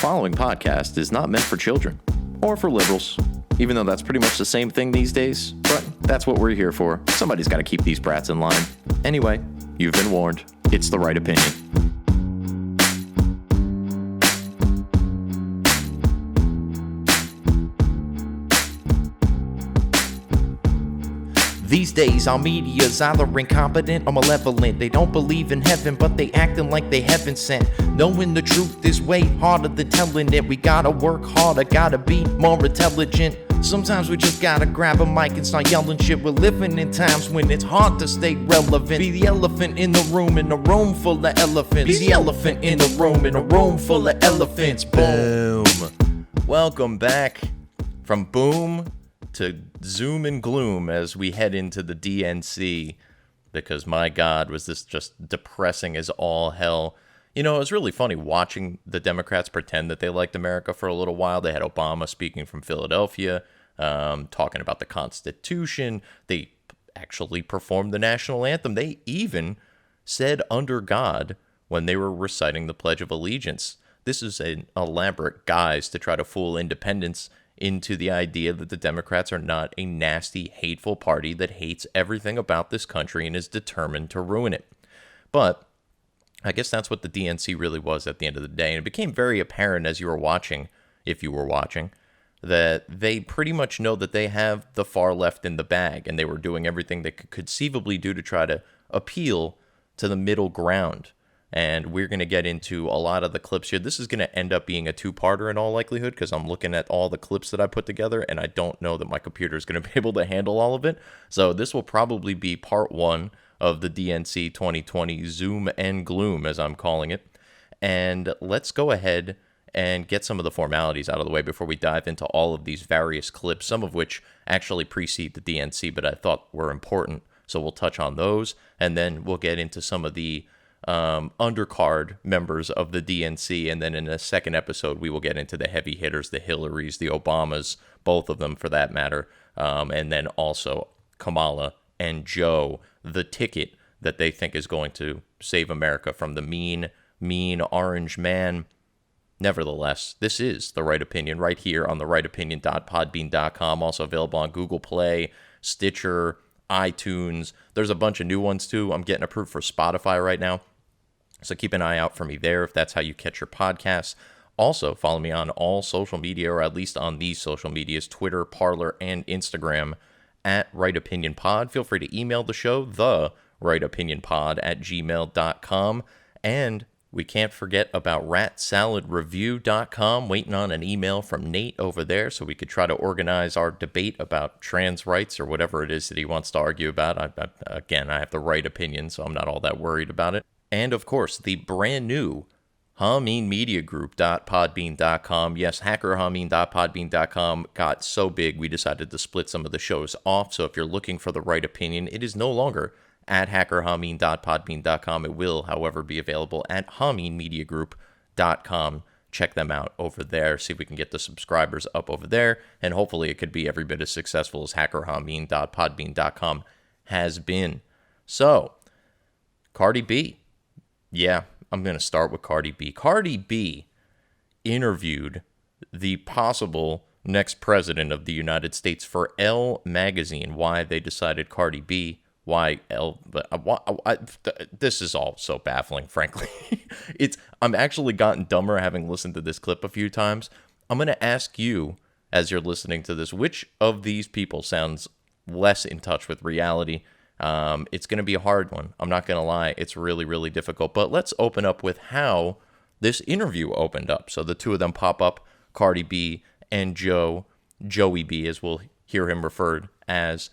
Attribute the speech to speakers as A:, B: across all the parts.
A: following podcast is not meant for children or for liberals, even though that's pretty much the same thing these days, but that's what we're here for. Somebody's got to keep these brats in line. Anyway, you've been warned. It's the right opinion.
B: These days, our media's either incompetent or malevolent. They don't believe in heaven, but they acting like they heaven sent. Knowing the truth is way harder than telling it. We gotta work harder, gotta be more intelligent. Sometimes we just gotta grab a mic and start yelling shit. We're living in times when it's hard to stay relevant. Be the elephant in the room full of elephants. Be the elephant in the room full of elephants. Boom. Welcome back from Boom to Zoom and Gloom as we head into the DNC, because my God, was this just depressing as all hell. You know, it was really funny watching the Democrats pretend that they liked America for a little while. They had Obama speaking from Philadelphia, talking about the Constitution. They actually performed the national anthem. They even said "under God" when they were reciting the Pledge of Allegiance. This is an elaborate guise to try to fool independents into the idea that the Democrats are not a nasty, hateful party that hates everything about this country and is determined to ruin it. But I guess that's what the DNC really was at the end of the day. And it became very apparent as you were watching, if you were watching, that they pretty much know that they have the far left in the bag, and they were doing everything they could conceivably do to try to appeal to the middle ground. And we're going to get into a lot of the clips here. This is going to end up being a two-parter in all likelihood, because I'm looking at all the clips that I put together, and I don't know that my computer is going to be able to handle all of it. So this will probably be part one of the DNC 2020 Zoom and Gloom, as I'm calling it. And let's go ahead and get some of the formalities out of the way before we dive into all of these various clips, some of which actually precede the DNC, but I thought were important. So we'll touch on those, and then we'll get into some of the undercard members of the DNC, and then in a second episode we will get into the heavy hitters, the Hillarys, the Obamas, both of them for that matter, and then also Kamala and Joe, the ticket that they think is going to save America from the mean orange man. Nevertheless, this is The Right Opinion right here on therightopinion.podbean.com, also available on Google Play, Stitcher, iTunes. There's a bunch of new ones too. I'm getting approved for Spotify right now, so keep an eye out for me there if that's how you catch your podcasts. Also, follow me on all social media, or at least on these social medias, Twitter, Parler, and Instagram, at Right Opinion Pod. Feel free to email the show, therightopinionpod@gmail.com. And we can't forget about ratsaladreview.com. Waiting on an email from Nate over there so we could try to organize our debate about trans rights or whatever it is that he wants to argue about. I have the right opinion, so I'm not all that worried about it. And, of course, the brand new HameenMediaGroup.podbean.com. Yes, hackerhameen.podbean.com got so big we decided to split some of the shows off. So if you're looking for the right opinion, it is no longer at hackerhameen.podbean.com. It will, however, be available at HameenMediaGroup.com. Check them out over there. See if we can get the subscribers up over there. And hopefully it could be every bit as successful as hackerhameen.podbean.com has been. So, Cardi B. Yeah, I'm going to start with Cardi B. Cardi B interviewed the possible next president of the United States for Elle magazine. Why they decided Cardi B, why Elle, this is all so baffling, frankly. I'm actually gotten dumber having listened to this clip a few times. I'm going to ask you, as you're listening to this, which of these people sounds less in touch with reality? It's going to be a hard one. I'm not going to lie. It's really, really difficult. But let's open up with how this interview opened up. So the two of them pop up, Cardi B and Joey B, as we'll hear him referred as,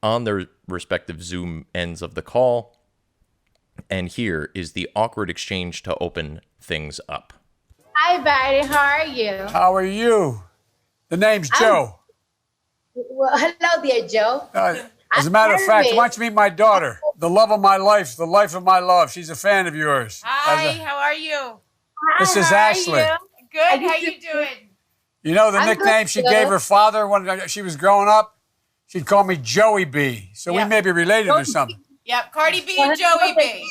B: on their respective Zoom ends of the call. And here is the awkward exchange to open things up.
C: Hi, Barry. How are you?
D: How are you? The name's Joe.
C: Well, hello there, Joe.
D: As a matter of fact, why don't you meet my daughter, the love of my life, the life of my love. She's a fan of yours.
E: Hi, how are you?
D: This is Ashley.
E: Good, how you doing?
D: You know the nickname she gave her father when she was growing up? She'd call me Joey B. So we may be related or something.
E: Yep, Cardi B and Joey B.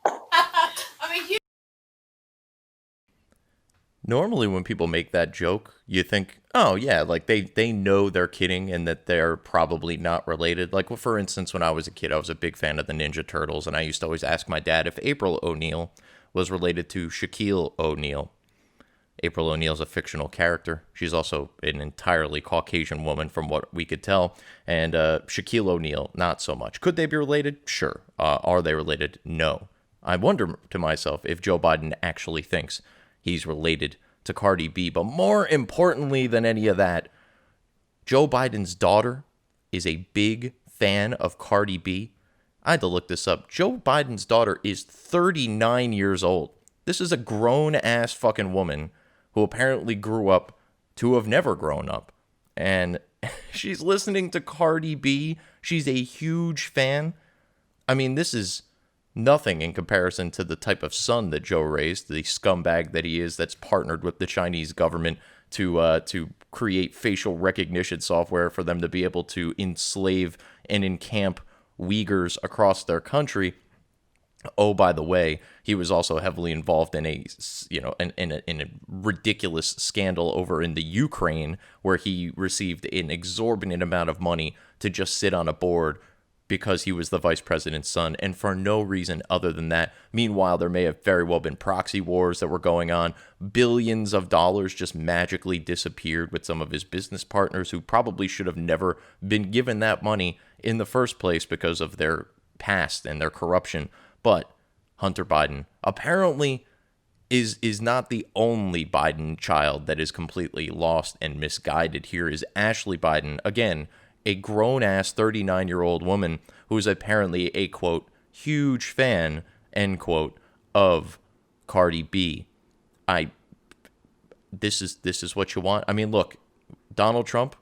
E: I'm a huge...
A: Normally when people make that joke, you think, oh yeah, like they know they're kidding and that they're probably not related. Like, well, for instance, when I was a kid, I was a big fan of the Ninja Turtles, and I used to always ask my dad if April O'Neil was related to Shaquille O'Neal. April O'Neil's a fictional character. She's also an entirely Caucasian woman from what we could tell. And Shaquille O'Neal, not so much. Could they be related? Sure. Are they related? No. I wonder to myself if Joe Biden actually thinks he's related to Cardi B. But more importantly than any of that, Joe Biden's daughter is a big fan of Cardi B. I had to look this up. Joe Biden's daughter is 39 years old. This is a grown-ass fucking woman who apparently grew up to have never grown up. And she's listening to Cardi B. She's a huge fan. I mean, this is nothing in comparison to the type of son that Joe raised, the scumbag that he is that's partnered with the Chinese government to create facial recognition software for them to be able to enslave and encamp Uyghurs across their country. Oh, by the way, he was also heavily involved in a ridiculous scandal over in the Ukraine where he received an exorbitant amount of money to just sit on a board because he was the vice president's son, and for no reason other than that. Meanwhile, there may have very well been proxy wars that were going on. Billions of dollars just magically disappeared with some of his business partners who probably should have never been given that money in the first place because of their past and their corruption. But Hunter Biden apparently is not the only Biden child that is completely lost and misguided. Here is Ashley Biden, again, a grown-ass 39-year-old woman who is apparently a, quote, huge fan, end quote, of Cardi B. This is what you want? I mean, look, Donald Trump,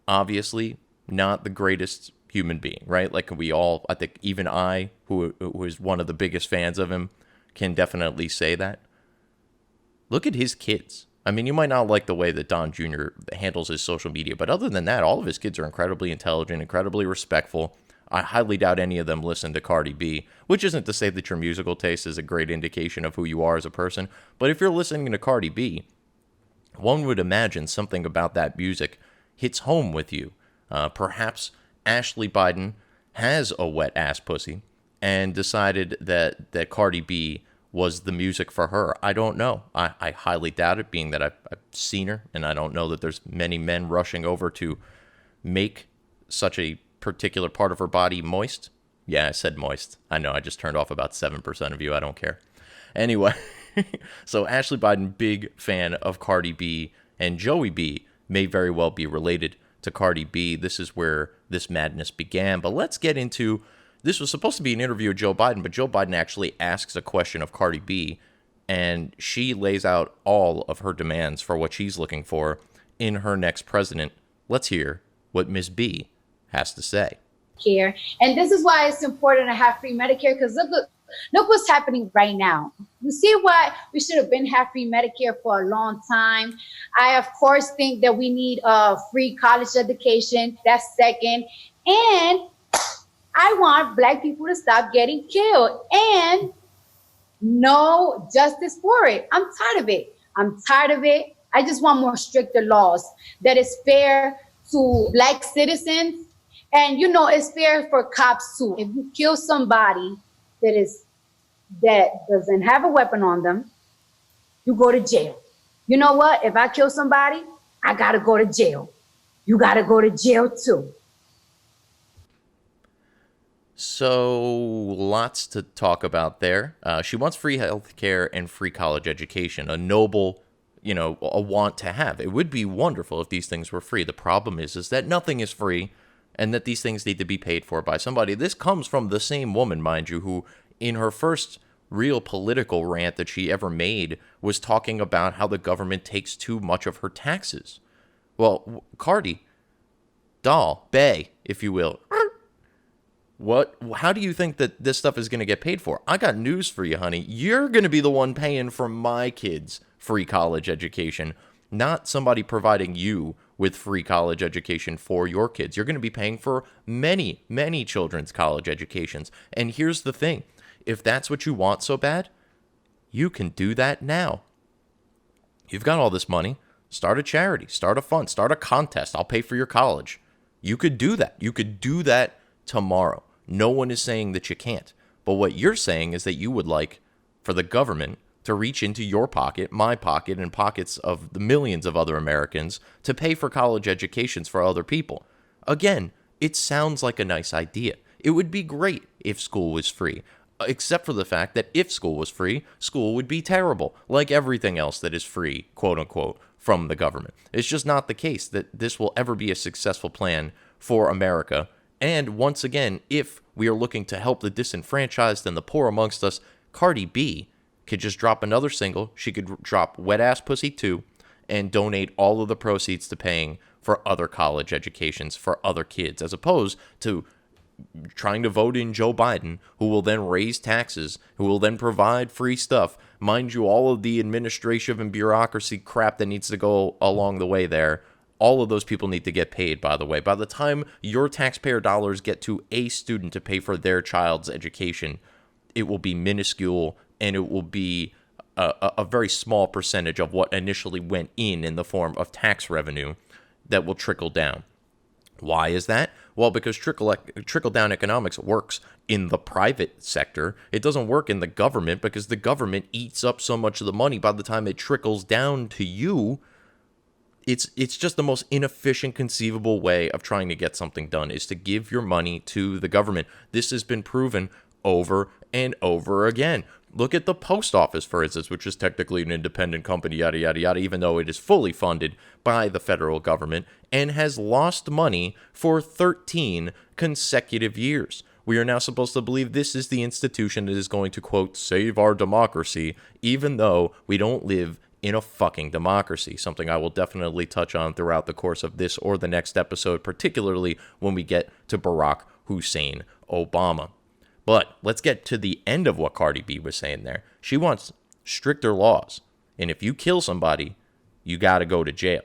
A: obviously not the greatest human being, right? Like we all, I think even I, who is one of the biggest fans of him, can definitely say that. Look at his kids. I mean, you might not like the way that Don Jr. handles his social media, but other than that, all of his kids are incredibly intelligent, incredibly respectful. I highly doubt any of them listen to Cardi B, which isn't to say that your musical taste is a great indication of who you are as a person, but if you're listening to Cardi B, one would imagine something about that music hits home with you. Perhaps Ashley Biden has a wet ass pussy and decided that Cardi B was the music for her. I don't know. I highly doubt it, being that I've seen her, and I don't know that there's many men rushing over to make such a particular part of her body moist. Yeah, I said moist. I know, I just turned off about 7% of you. I don't care. Anyway, so Ashley Biden, big fan of Cardi B, and Joey B may very well be related to Cardi B. This is where this madness began. But let's get into, this was supposed to be an interview with Joe Biden, but Joe Biden actually asks a question of Cardi B, and she lays out all of her demands for what she's looking for in her next president. Let's hear what Miss B has to say.
C: Care. And this is why it's important to have free Medicare, because look what's happening right now. You see why we should have been have free Medicare for a long time. I, of course, think that we need a free college education. That's second. And I want Black people to stop getting killed and no justice for it. I'm tired of it. I just want more stricter laws that is fair to Black citizens. And, you know, it's fair for cops too. If you kill somebody that doesn't have a weapon on them, you go to jail. You know what? If I kill somebody, I got to go to jail. You got to go to jail too.
A: So lots to talk about there. She wants free health care and free college education, a noble, a want to have. It would be wonderful if these things were free. The problem is that nothing is free and that these things need to be paid for by somebody. This comes from the same woman, mind you, who in her first real political rant that she ever made was talking about how the government takes too much of her taxes. Well, Cardi, doll, bae, if you will. How do you think that this stuff is going to get paid for? I got news for you, honey. You're going to be the one paying for my kids' free college education, not somebody providing you with free college education for your kids. You're going to be paying for many, many children's college educations. And here's the thing. If that's what you want so bad, you can do that now.
B: You've got all this money. Start a charity, start a fund, start a contest. I'll pay for your college. You could do that. You could do that tomorrow. No one is saying that you can't. But what you're saying is that you would like for the government to reach into your pocket, my pocket, and pockets of the millions of other Americans to pay for college educations for other people. Again, it sounds like a nice idea. It would be great if school was free, except for the fact that if school was free, school would be terrible, like everything else that is free, quote unquote, from the government. It's just not the case that this will ever be a successful plan for America. And once again, if we are looking to help the disenfranchised and the poor amongst us, Cardi B could just drop another single. She could drop Wet Ass Pussy 2 and donate all of the proceeds to paying for other college educations for other kids, as opposed to trying to vote in Joe Biden, who will then raise taxes, who will then provide free stuff. Mind you, all of the administrative and bureaucracy crap that needs to go along the way there, all of those people need to get paid, by the way. By the time your taxpayer dollars get to a student to pay for their child's education, it will be minuscule, and it will be a very small percentage of what initially went in the form of tax revenue that will trickle down. Why is that? Well, because trickle-down economics works in the private sector. It doesn't work in the government because the government eats up so much of the money by the time it trickles down to you. It's just the most inefficient conceivable way of trying to get something done, is to give your money to the government. This has been proven over and over again. Look at the post office, for instance, which is technically an independent company, yada, yada, yada, even though it is fully funded by the federal government and has lost money for 13 consecutive years. We are now supposed to believe this is the institution that is going to, quote, save our democracy, even though we don't live in a fucking democracy, something I will definitely touch on throughout the course of this or the next episode, particularly when we get to Barack Hussein Obama. But let's get to the end of what Cardi B was saying there. She wants stricter laws. And if you kill somebody, you got to go to jail.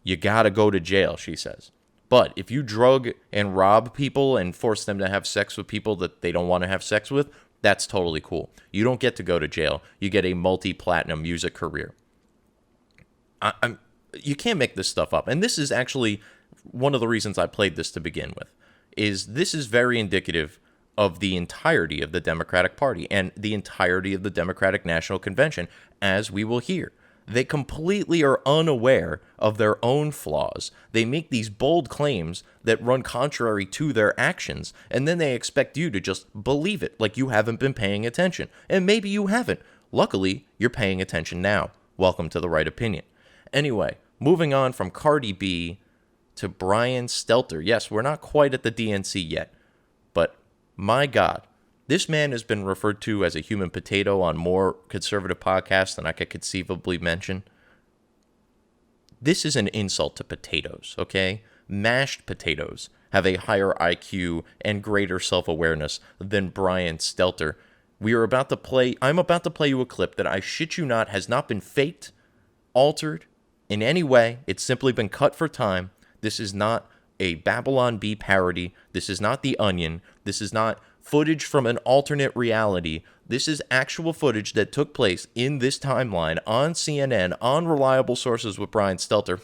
B: You got to go to jail, she says. But if you drug and rob people and force them to have sex with people that they don't want to have sex with, that's totally cool. You don't get to go to jail. You get a multi-platinum music career. You can't make this stuff up. And this is actually one of the reasons I played this to begin with. This is very indicative of the entirety of the Democratic Party and the entirety of the Democratic National Convention, as we will hear. They completely are unaware of their own flaws. They make these bold claims that run contrary to their actions, and then they expect you to just believe it, like you haven't been paying attention. And maybe you haven't. Luckily, you're paying attention now. Welcome to The Right Opinion. Anyway, moving on from Cardi B to Brian Stelter. Yes, we're not quite at the DNC yet, but my God, this man has been referred to as a human potato on more conservative podcasts than I could conceivably mention. This is an insult to potatoes, okay? Mashed potatoes have a higher IQ and greater self-awareness than Brian Stelter. I'm about to play you a clip that, I shit you not, has not been faked, altered in any way. It's simply been cut for time. This is not a Babylon Bee parody. This is not The Onion. This is not footage from an alternate reality. This is actual footage that took place in this timeline on CNN, on reliable sources with Brian Stelter.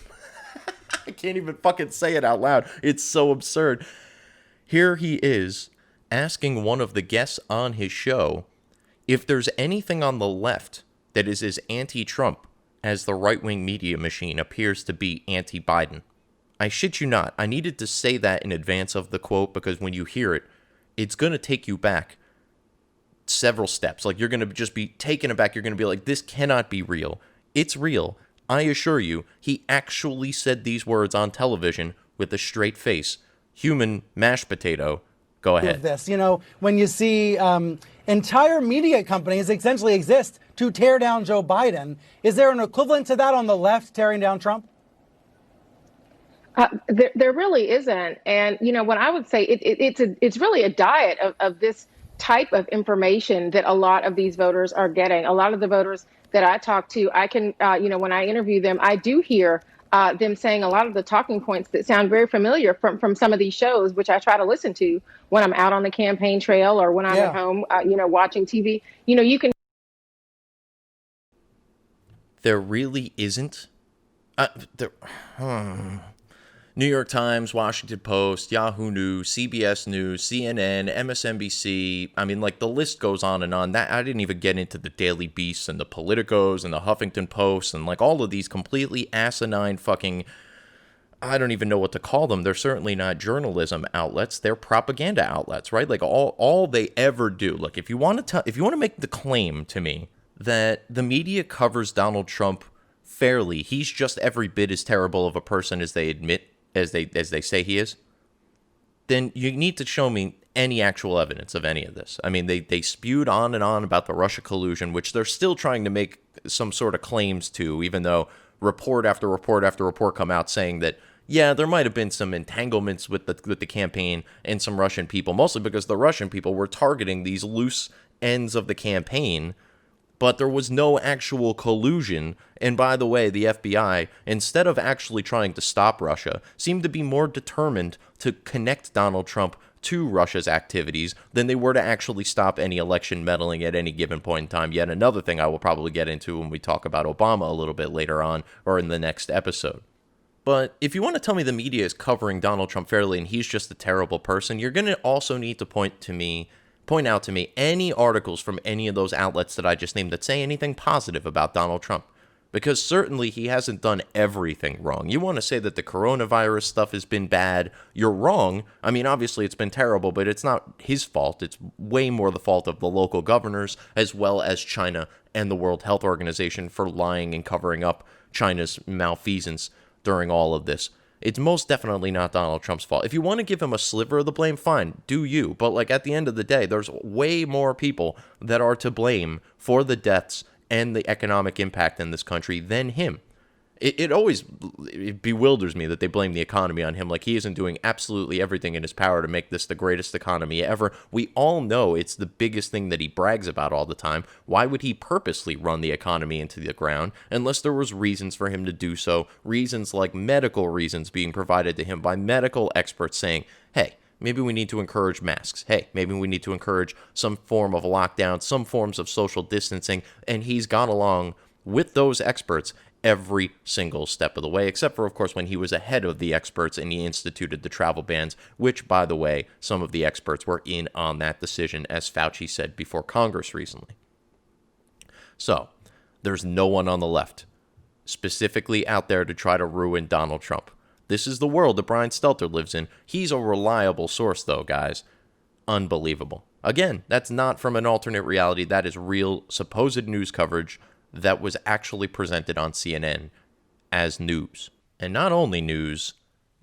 B: I can't even fucking say it out loud. It's so absurd. Here he is asking one of the guests on his show if there's anything on the left that is as anti-Trump as the right-wing media machine appears to be anti-Biden. I shit you not. I needed to say that in advance of the quote because when you hear it, it's going to take you back several steps. Like, you're going to just be taken aback. You're going to be like, this cannot be real. It's real. I assure you, he actually said these words on television with a straight face. Human mashed potato. Go ahead.
F: This, when you see entire media companies essentially exist to tear down Joe Biden, is there an equivalent to that on the left tearing down Trump?
G: There really isn't. And, what I would say, it's really a diet of this type of information that a lot of these voters are getting. A lot of the voters that I talk to, I can, when I interview them, I do hear them saying a lot of the talking points that sound very familiar from some of these shows, which I try to listen to when I'm out on the campaign trail or when I'm at home, watching TV. You can.
B: there really isn't. New York Times, Washington Post, Yahoo News, CBS News, CNN, MSNBC. I mean, like, the list goes on and on. That I didn't even get into the Daily Beast and the Politicos and the Huffington Post and, like, all of these completely asinine fucking, I don't even know what to call them. They're certainly not journalism outlets. They're propaganda outlets, right? Like, all they ever do. Look, if you want to make the claim to me that the media covers Donald Trump fairly, he's just every bit as terrible of a person as they admit, as they say he is, then you need to show me any actual evidence of any of this. I mean, they spewed on and on about the Russia collusion, which they're still trying to make some sort of claims to, even though report after report after report come out saying that, yeah, there might have been some entanglements with the campaign and some Russian people, mostly because the Russian people were targeting these loose ends of the campaign, but there was no actual collusion. And by the way, the FBI, instead of actually trying to stop Russia, seemed to be more determined to connect Donald Trump to Russia's activities than they were to actually stop any election meddling at any given point in time. Yet another thing I will probably get into when we talk about Obama a little bit later on or in the next episode. But if you want to tell me the media is covering Donald Trump fairly and he's just a terrible person, you're going to also need to point out to me any articles from any of those outlets that I just named that say anything positive about Donald Trump. Because certainly he hasn't done everything wrong. You want to say that the coronavirus stuff has been bad, you're wrong. I mean, obviously it's been terrible, but it's not his fault. It's way more the fault of the local governors, as well as China and the World Health Organization for lying and covering up China's malfeasance during all of this. It's most definitely not Donald Trump's fault. If you want to give him a sliver of the blame, fine, do you. But like at the end of the day, there's way more people that are to blame for the deaths and the economic impact in this country than him. It bewilders me that they blame the economy on him, like he isn't doing absolutely everything in his power to make this the greatest economy ever. We all know it's the biggest thing that he brags about all the time. Why would he purposely run the economy into the ground unless there was reasons for him to do so? Reasons like medical reasons being provided to him by medical experts saying, hey, maybe we need to encourage masks. Hey, maybe we need to encourage some form of lockdown, some forms of social distancing. And he's gone along with those experts every single step of the way, except for, of course, when he was ahead of the experts and he instituted the travel bans, which, by the way, some of the experts were in on that decision, as Fauci said before Congress recently. So, there's no one on the left specifically out there to try to ruin Donald Trump. This is the world that Brian Stelter lives in. He's a reliable source, though, guys. Unbelievable. Again, that's not from an alternate reality. That is real, supposed news coverage that was actually presented on CNN as news. And not only news,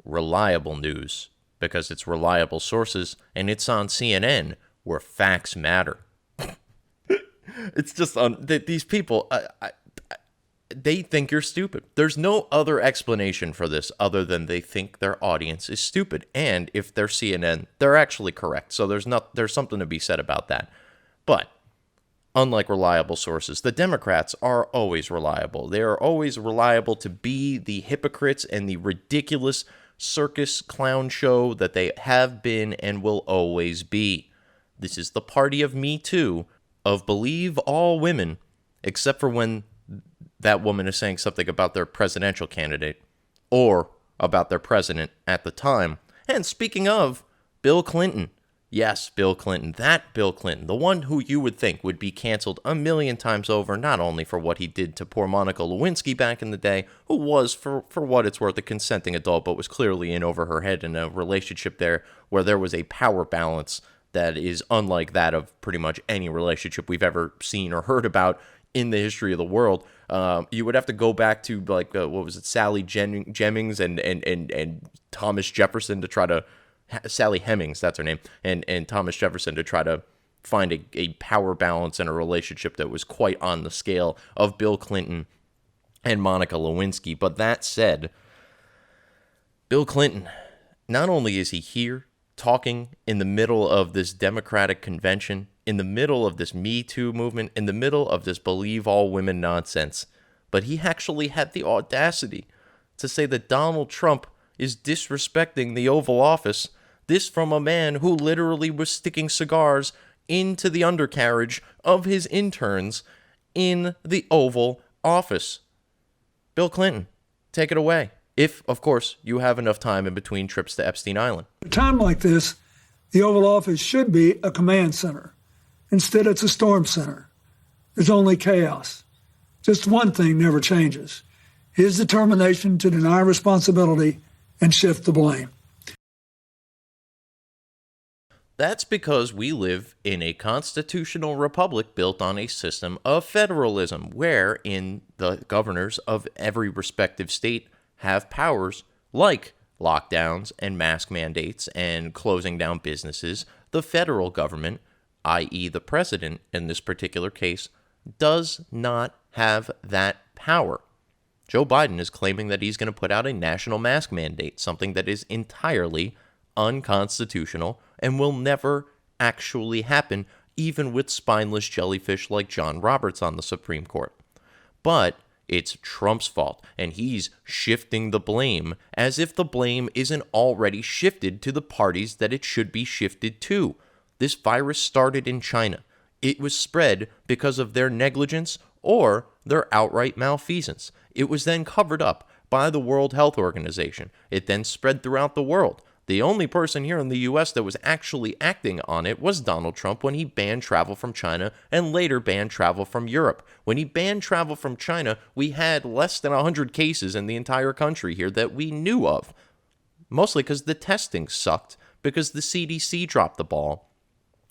B: reliable news, because it's reliable sources, and it's on CNN, where facts matter. It's just, these people, they think you're stupid. There's no other explanation for this other than they think their audience is stupid. And if they're CNN, they're actually correct. So there's something to be said about that. But unlike reliable sources, the Democrats are always reliable. They are always reliable to be the hypocrites and the ridiculous circus clown show that they have been and will always be. This is the party of Me Too, of believe all women, except for when that woman is saying something about their presidential candidate or about their president at the time. And speaking of, Bill Clinton. Yes, Bill Clinton, that Bill Clinton, the one who you would think would be canceled a million times over, not only for what he did to poor Monica Lewinsky back in the day, who was, for what it's worth, a consenting adult, but was clearly in over her head in a relationship there where there was a power balance that is unlike that of pretty much any relationship we've ever seen or heard about in the history of the world. You would have to go back to, like, what was it, Sally Jennings and Thomas Jefferson to try to Sally Hemings, that's her name, and Thomas Jefferson to try to find a power balance in a relationship that was quite on the scale of Bill Clinton and Monica Lewinsky. But that said, Bill Clinton, not only is he here talking in the middle of this Democratic convention, in the middle of this Me Too movement, in the middle of this believe all women nonsense, but he actually had the audacity to say that Donald Trump is disrespecting the Oval Office. This from a man who literally was sticking cigars into the undercarriage of his interns in the Oval Office. Bill Clinton, take it away. If, of course, you have enough time in between trips to Epstein Island.
H: At a time like this, the Oval Office should be a command center. Instead, it's a storm center. There's only chaos. Just one thing never changes: his determination to deny responsibility and shift the blame.
B: That's because we live in a constitutional republic built on a system of federalism, wherein the governors of every respective state have powers like lockdowns and mask mandates and closing down businesses. The federal government, i.e. the president in this particular case, does not have that power. Joe Biden is claiming that he's going to put out a national mask mandate, something that is entirely unconstitutional and will never actually happen, even with spineless jellyfish like John Roberts on the Supreme Court. But it's Trump's fault, and he's shifting the blame as if the blame isn't already shifted to the parties that it should be shifted to. This virus started in China. It was spread because of their negligence or their outright malfeasance. It was then covered up by the World Health Organization. It then spread throughout the world. The only person here in the U.S. that was actually acting on it was Donald Trump when he banned travel from China and later banned travel from Europe. When he banned travel from China, we had less than 100 cases in the entire country here that we knew of, mostly because the testing sucked, because the CDC dropped the ball.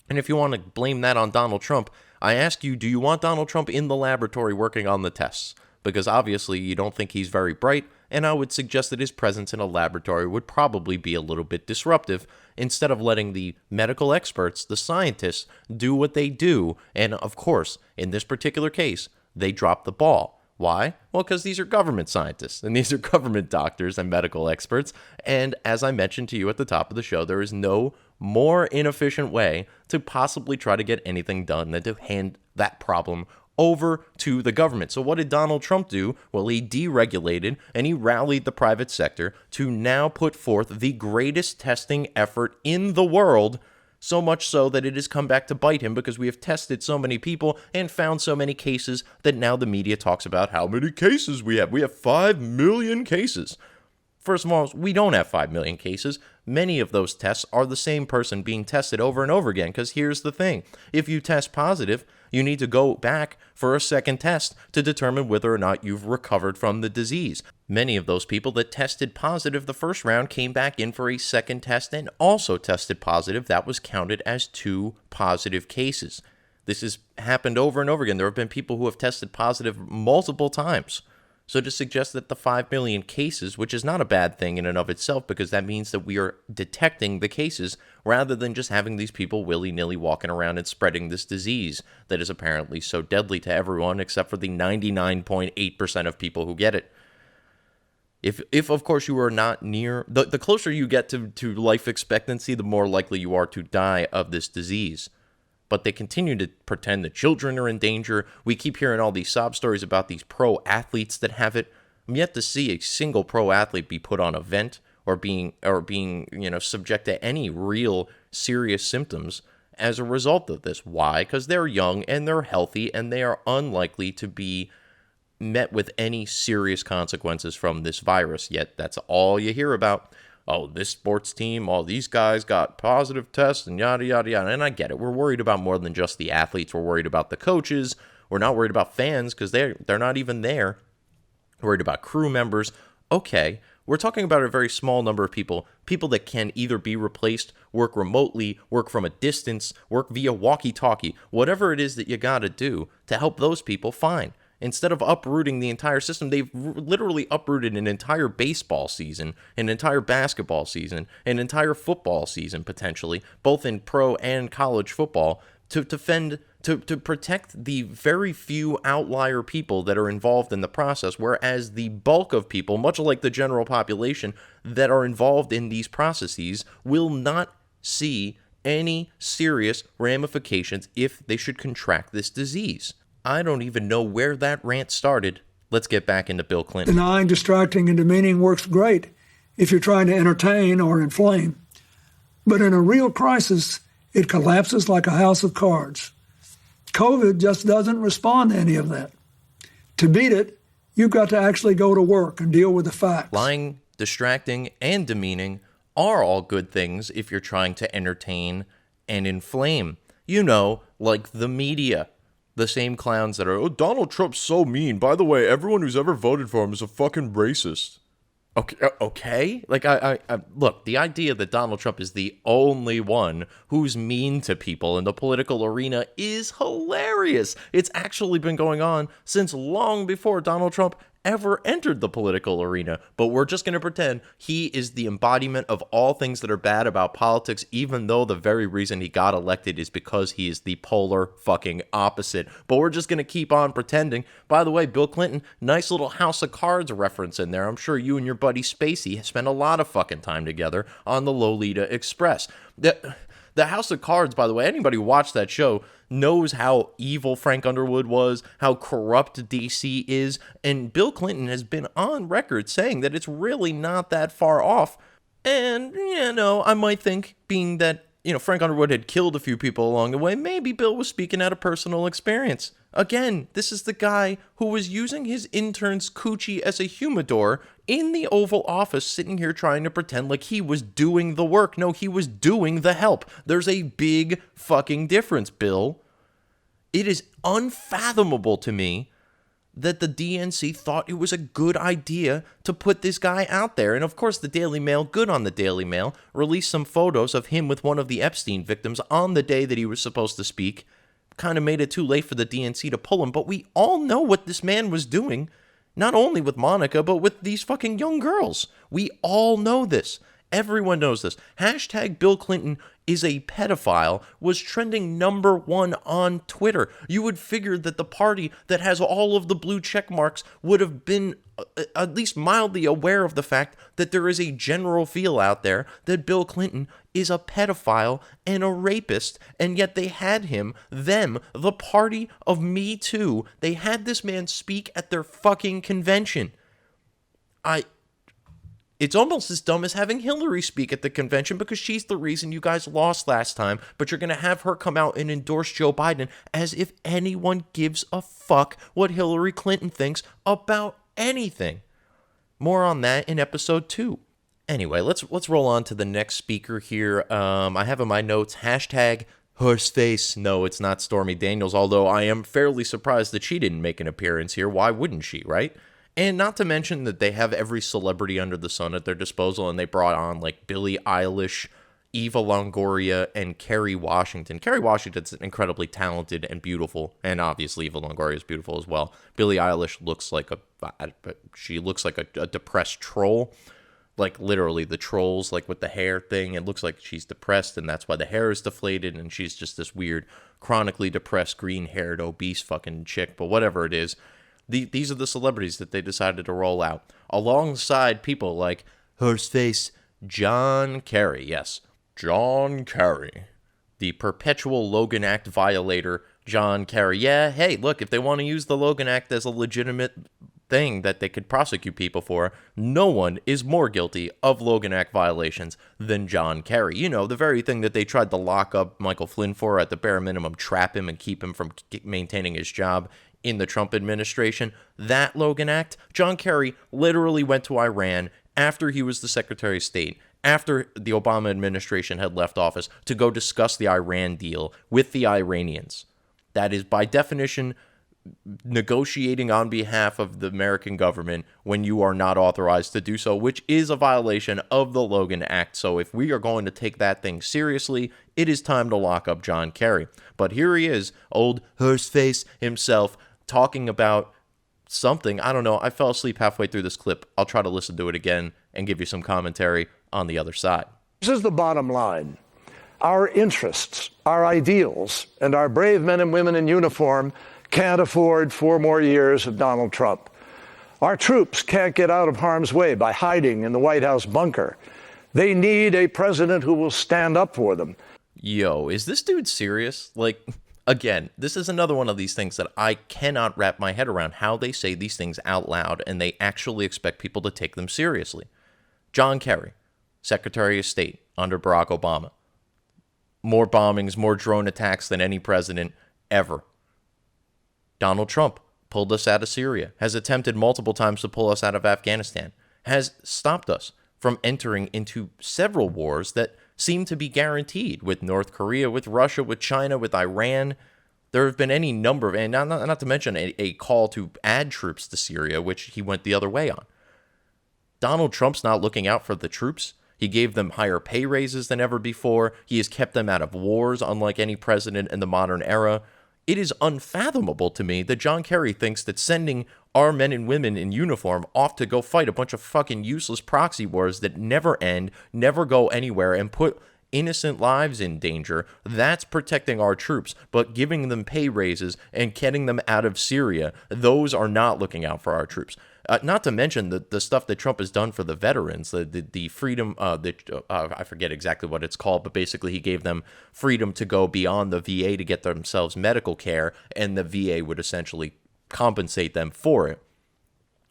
B: And if you want to blame that on Donald Trump, I ask you, do you want Donald Trump in the laboratory working on the tests? Because obviously you don't think he's very bright, and I would suggest that his presence in a laboratory would probably be a little bit disruptive, instead of letting the medical experts, the scientists, do what they do. And of course, in this particular case, they dropped the ball. Why? Well, because these are government scientists, and these are government doctors and medical experts, and as I mentioned to you at the top of the show, there is no more inefficient way to possibly try to get anything done than to hand that problem over to the government. So what did Donald Trump do? Well, he deregulated and he rallied the private sector to now put forth the greatest testing effort in the world, so much so that it has come back to bite him because we have tested so many people and found so many cases that now the media talks about how many cases we have. We have 5 million cases. First of all, we don't have 5 million cases. Many of those tests are the same person being tested over and over again, because here's the thing. If you test positive, you need to go back for a second test to determine whether or not you've recovered from the disease. Many of those people that tested positive the first round came back in for a second test and also tested positive. That was counted as 2 positive cases. This has happened over and over again. There have been people who have tested positive multiple times. So to suggest that the 5 million cases, which is not a bad thing in and of itself, because that means that we are detecting the cases rather than just having these people willy-nilly walking around and spreading this disease that is apparently so deadly to everyone except for the 99.8% of people who get it. If of course you are not near, the closer you get to life expectancy, the more likely you are to die of this disease. But they continue to pretend that children are in danger. We keep hearing all these sob stories about these pro athletes that have it. I'm yet to see a single pro athlete be put on a vent or being subject to any real serious symptoms as a result of this. Why? Because they're young and they're healthy and they are unlikely to be met with any serious consequences from this virus. Yet that's all you hear about. Oh, this sports team, all these guys got positive tests and yada, yada, yada. And I get it. We're worried about more than just the athletes. We're worried about the coaches. We're not worried about fans because they're not even there. We're worried about crew members. Okay, we're talking about a very small number of people that can either be replaced, work remotely, work from a distance, work via walkie-talkie, whatever it is that you got to do to help those people, fine. Instead of uprooting the entire system, they've literally uprooted an entire baseball season, an entire basketball season, an entire football season, potentially, both in pro and college football, to protect the very few outlier people that are involved in the process, whereas the bulk of people, much like the general population that are involved in these processes, will not see any serious ramifications if they should contract this disease. I don't even know where that rant started. Let's get back into Bill Clinton.
H: Denying, distracting, and demeaning works great if you're trying to entertain or inflame. But in a real crisis, it collapses like a house of cards. COVID just doesn't respond to any of that. To beat it, You've got to actually go to work and deal with the facts.
B: Lying, distracting, and demeaning are all good things if you're trying to entertain and inflame. You know, like the media. The same clowns that are, oh, Donald Trump's so mean. By the way, everyone who's ever voted for him is a fucking racist. Okay. Like, I look, the idea that Donald Trump is the only one who's mean to people in the political arena is hilarious. It's actually been going on since long before Donald Trump ever entered the political arena, but we're just going to pretend he is the embodiment of all things that are bad about politics, even though the very reason he got elected is because he is the polar fucking opposite. But we're just going to keep on pretending. By the way, Bill Clinton, nice little House of Cards reference in there. I'm sure you and your buddy Spacey spent a lot of fucking time together on the Lolita Express. The House of Cards, by the way, anybody who watched that show knows how evil Frank Underwood was, how corrupt DC is, and Bill Clinton has been on record saying that it's really not that far off. And, you know, I might think, being that, you know, Frank Underwood had killed a few people along the way, maybe Bill was speaking out of personal experience. Again, this is the guy who was using his intern's coochie as a humidor in the Oval Office, sitting here trying to pretend like he was doing the work. No, he was doing the help. There's a big fucking difference, Bill. It is unfathomable to me that the DNC thought it was a good idea to put this guy out there. And of course, the Daily Mail, good on the Daily Mail, released some photos of him with one of the Epstein victims on the day that he was supposed to speak. Kind of made it too late for the DNC to pull him, but we all know what this man was doing, not only with Monica, but with these fucking young girls. We all know this. Everyone knows this. Hashtag Bill Clinton is a pedophile was trending #1 on Twitter. You would figure that the party that has all of the blue check marks would have been at least mildly aware of the fact that there is a general feel out there that Bill Clinton is a pedophile and a rapist, and yet they had him, the party of Me Too, they had this man speak at their fucking convention. It's almost as dumb as having Hillary speak at the convention, because she's the reason you guys lost last time, but you're going to have her come out and endorse Joe Biden as if anyone gives a fuck what Hillary Clinton thinks about anything. More on that in episode 2. Anyway, let's roll on to the next speaker here. I have in my notes, hashtag Horseface. No, it's not Stormy Daniels, although I am fairly surprised that she didn't make an appearance here. Why wouldn't she, right? And not to mention that they have every celebrity under the sun at their disposal, and they brought on like Billie Eilish, Eva Longoria, and Kerry Washington. Kerry Washington's incredibly talented and beautiful, and obviously Eva Longoria is beautiful as well. Billie Eilish looks like a depressed troll, like literally the trolls, like with the hair thing. It looks like she's depressed, and that's why the hair is deflated, and she's just this weird, chronically depressed, green-haired, obese fucking chick. But whatever it is. These are the celebrities that they decided to roll out, alongside people like Horseface John Kerry. Yes, John Kerry. The perpetual Logan Act violator, John Kerry. Yeah, hey, look, if they want to use the Logan Act as a legitimate thing that they could prosecute people for, no one is more guilty of Logan Act violations than John Kerry. You know, the very thing that they tried to lock up Michael Flynn for, at the bare minimum, trap him and keep him from maintaining his job in the Trump administration. That Logan Act, John Kerry literally went to Iran after he was the Secretary of State, after the Obama administration had left office, to go discuss the Iran deal with the Iranians. That is, by definition, negotiating on behalf of the American government when you are not authorized to do so, which is a violation of the Logan Act. So if we are going to take that thing seriously, it is time to lock up John Kerry. But here he is, old Horseface himself, talking about something. I don't know. I fell asleep halfway through this clip. I'll try to listen to it again and give you some commentary on the other side.
I: This is the bottom line. Our interests, our ideals, and our brave men and women in uniform can't afford 4 more years of Donald Trump. Our troops can't get out of harm's way by hiding in the White House bunker. They need a president who will stand up for them.
B: Yo, is this dude serious? Like, again, this is another one of these things that I cannot wrap my head around, how they say these things out loud and they actually expect people to take them seriously. John Kerry, Secretary of State under Barack Obama. More bombings, more drone attacks than any president ever. Donald Trump, pulled us out of Syria, has attempted multiple times to pull us out of Afghanistan, has stopped us from entering into several wars that seem to be guaranteed with North Korea, with Russia, with China, with Iran. There have been any number of, and not to mention a call to add troops to Syria, which he went the other way on. Donald Trump's not looking out for the troops. He gave them higher pay raises than ever before. He has kept them out of wars, unlike any president in the modern era. It is unfathomable to me that John Kerry thinks that sending our men and women in uniform off to go fight a bunch of fucking useless proxy wars that never end, never go anywhere, and put innocent lives in danger, that's protecting our troops. But giving them pay raises and getting them out of Syria, those are not looking out for our troops. Not to mention the stuff that Trump has done for the veterans, the freedom, I forget exactly what it's called, but basically he gave them freedom to go beyond the VA to get themselves medical care, and the VA would essentially compensate them for it.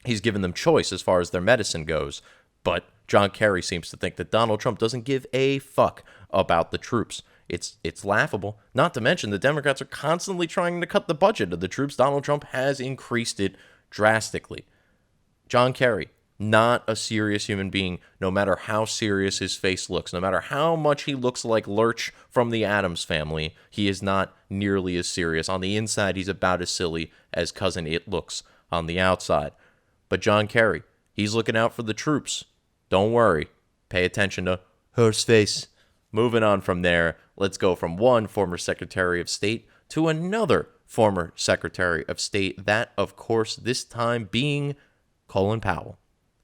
B: He's given them choice as far as their medicine goes, but John Kerry seems to think that Donald Trump doesn't give a fuck about the troops. It's laughable. Not to mention the Democrats are constantly trying to cut the budget of the troops. Donald Trump has increased it drastically. John Kerry, not a serious human being, no matter how serious his face looks, no matter how much he looks like Lurch from the Addams Family, he is not nearly as serious. On the inside, he's about as silly as Cousin It looks on the outside. But John Kerry, he's looking out for the troops. Don't worry. Pay attention to Horseface. Moving on from there, let's go from one former Secretary of State to another former Secretary of State. That, of course, this time being Colin Powell,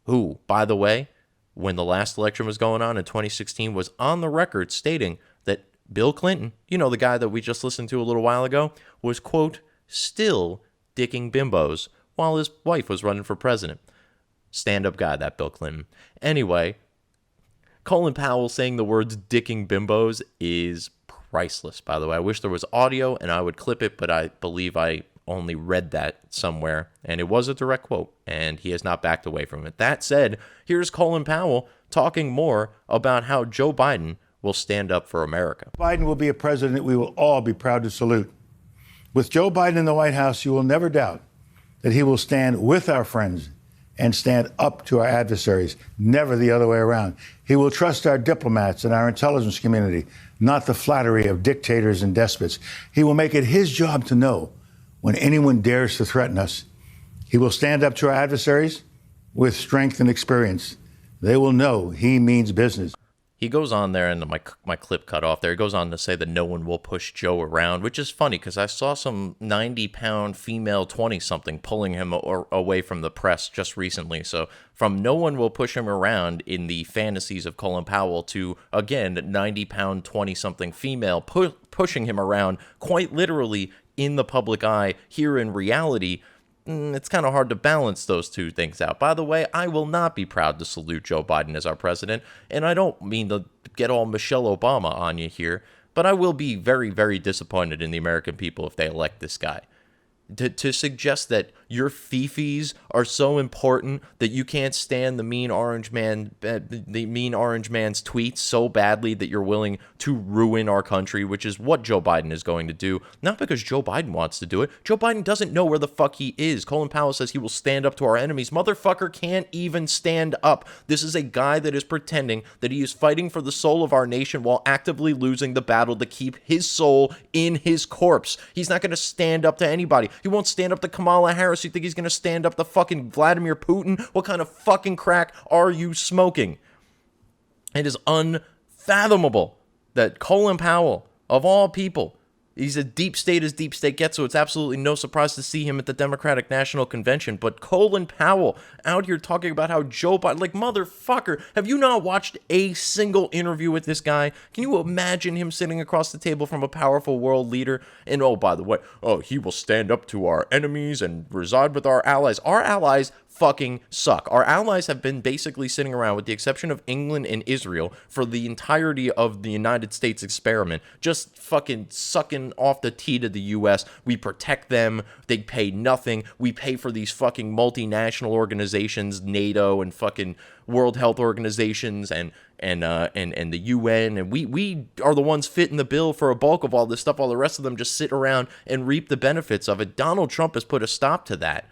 B: who, by the way, when the last election was going on in 2016, was on the record stating that Bill Clinton, you know, the guy that we just listened to a little while ago, was, quote, still dicking bimbos while his wife was running for president. Stand-up guy, that Bill Clinton. Anyway, Colin Powell saying the words dicking bimbos is priceless, by the way. I wish there was audio and I would clip it, but I believe I only read that somewhere, and it was a direct quote, and he has not backed away from it. That said, here's Colin Powell talking more about how Joe Biden will stand up for America.
J: Biden will be a president we will all be proud to salute. With Joe Biden in the White House, you will never doubt that he will stand with our friends and stand up to our adversaries, never the other way around. He will trust our diplomats and our intelligence community, not the flattery of dictators and despots. He will make it his job to know when anyone dares to threaten us. He will stand up to our adversaries with strength and experience. They will know he means business.
B: He goes on there, and my clip cut off there. He goes on to say that no one will push Joe around, which is funny because I saw some 90-pound female 20-something pulling him away from the press just recently. So from no one will push him around in the fantasies of Colin Powell to, again, 90-pound 20-something female pushing him around quite literally in the public eye here in reality. It's kind of hard to balance those two things out. By the way, I will not be proud to salute Joe Biden as our president, and I don't mean to get all Michelle Obama on you here, but I will be very, very disappointed in the American people if they elect this guy. To suggest that your fifis are so important that you can't stand the mean orange man's tweets so badly that you're willing to ruin our country, which is what Joe Biden is going to do. Not because Joe Biden wants to do it. Joe Biden doesn't know where the fuck he is. Colin Powell says he will stand up to our enemies. Motherfucker can't even stand up. This is a guy that is pretending that he is fighting for the soul of our nation while actively losing the battle to keep his soul in his corpse. He's not going to stand up to anybody. He won't stand up to Kamala Harris. You think he's going to stand up to fucking Vladimir Putin? What kind of fucking crack are you smoking? It is unfathomable that Colin Powell, of all people, he's a deep state as deep state gets, so it's absolutely no surprise to see him at the Democratic National Convention. But Colin Powell out here talking about how Joe Biden, like, motherfucker, have you not watched a single interview with this guy? Can you imagine him sitting across the table from a powerful world leader? And oh, by the way, he will stand up to our enemies and reside with our allies. Our allies fucking suck. Our allies have been basically sitting around, with the exception of England and Israel, for the entirety of the United States experiment, just fucking sucking off the teat of the U.S. We protect them. They pay nothing. We pay for these fucking multinational organizations, NATO and fucking World Health Organizations and the UN, and we are the ones fitting the bill for a bulk of all this stuff, while the rest of them just sit around and reap the benefits of it. Donald Trump has put a stop to that,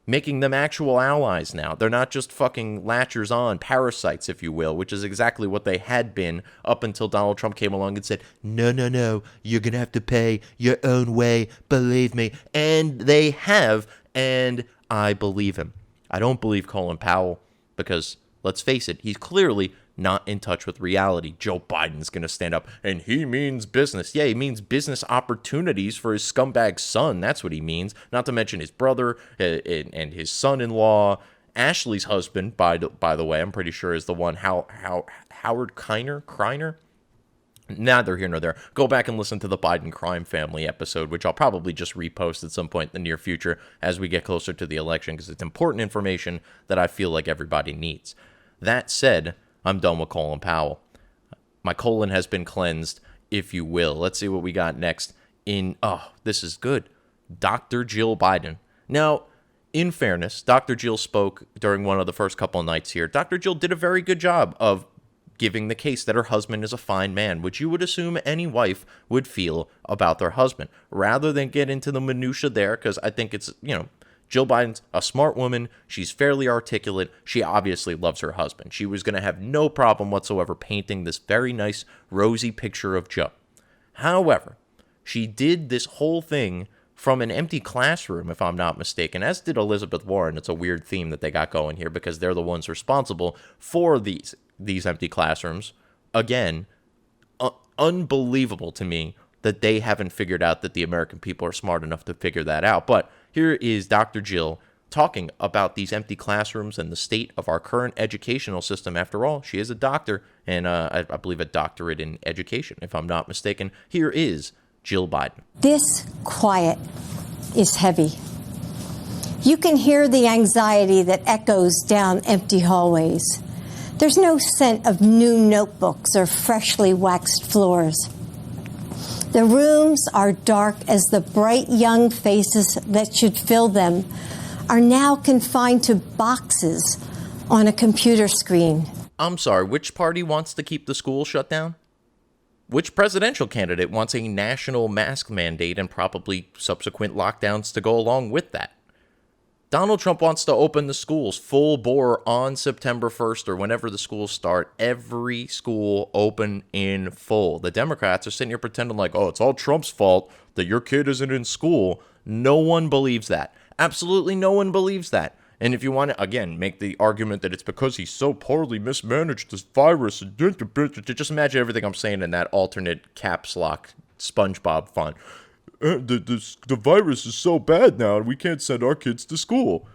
B: making them actual allies now. They're not just fucking latchers on, parasites, if you will, which is exactly what they had been up until Donald Trump came along and said, no, you're going to have to pay your own way, believe me. And they have, and I believe him. I don't believe Colin Powell, because, let's face it, he's clearly not in touch with reality. Joe Biden's going to stand up, and he means business. Yeah, he means business opportunities for his scumbag son. That's what he means. Not to mention his brother and his son-in-law. Ashley's husband, by the way, I'm pretty sure is the one, Howard Kreiner? Neither here nor there. Go back and listen to the Biden crime family episode, which I'll probably just repost at some point in the near future as we get closer to the election, because it's important information that I feel like everybody needs. That said, I'm done with Colin Powell. My colon has been cleansed, if you will. Let's see what we got next this is good. Dr. Jill Biden. Now, in fairness, Dr. Jill spoke during one of the first couple of nights here. Dr. Jill did a very good job of giving the case that her husband is a fine man, which you would assume any wife would feel about their husband. Rather than get into the minutia there, because I think it's, Jill Biden's a smart woman. She's fairly articulate. She obviously loves her husband. She was going to have no problem whatsoever painting this very nice, rosy picture of Joe. However, she did this whole thing from an empty classroom, if I'm not mistaken, as did Elizabeth Warren. It's a weird theme that they got going here, because they're the ones responsible for these empty classrooms. Again, unbelievable to me that they haven't figured out that the American people are smart enough to figure that out. But here is Dr. Jill talking about these empty classrooms and the state of our current educational system. After all, she is a doctor, and I believe a doctorate in education, if I'm not mistaken. Here is Jill Biden.
K: This quiet is heavy. You can hear the anxiety that echoes down empty hallways. There's no scent of new notebooks or freshly waxed floors. The rooms are dark as the bright young faces that should fill them are now confined to boxes on a computer screen.
B: I'm sorry, which party wants to keep the school shut down? Which presidential candidate wants a national mask mandate and probably subsequent lockdowns to go along with that? Donald Trump wants to open the schools full bore on September 1st or whenever the schools start. Every school open in full. The Democrats are sitting here pretending like, it's all Trump's fault that your kid isn't in school. No one believes that. Absolutely no one believes that. And if you want to, again, make the argument that it's because he's so poorly mismanaged this virus, just imagine everything I'm saying in that alternate caps lock SpongeBob font. The virus is so bad now, and we can't send our kids to school.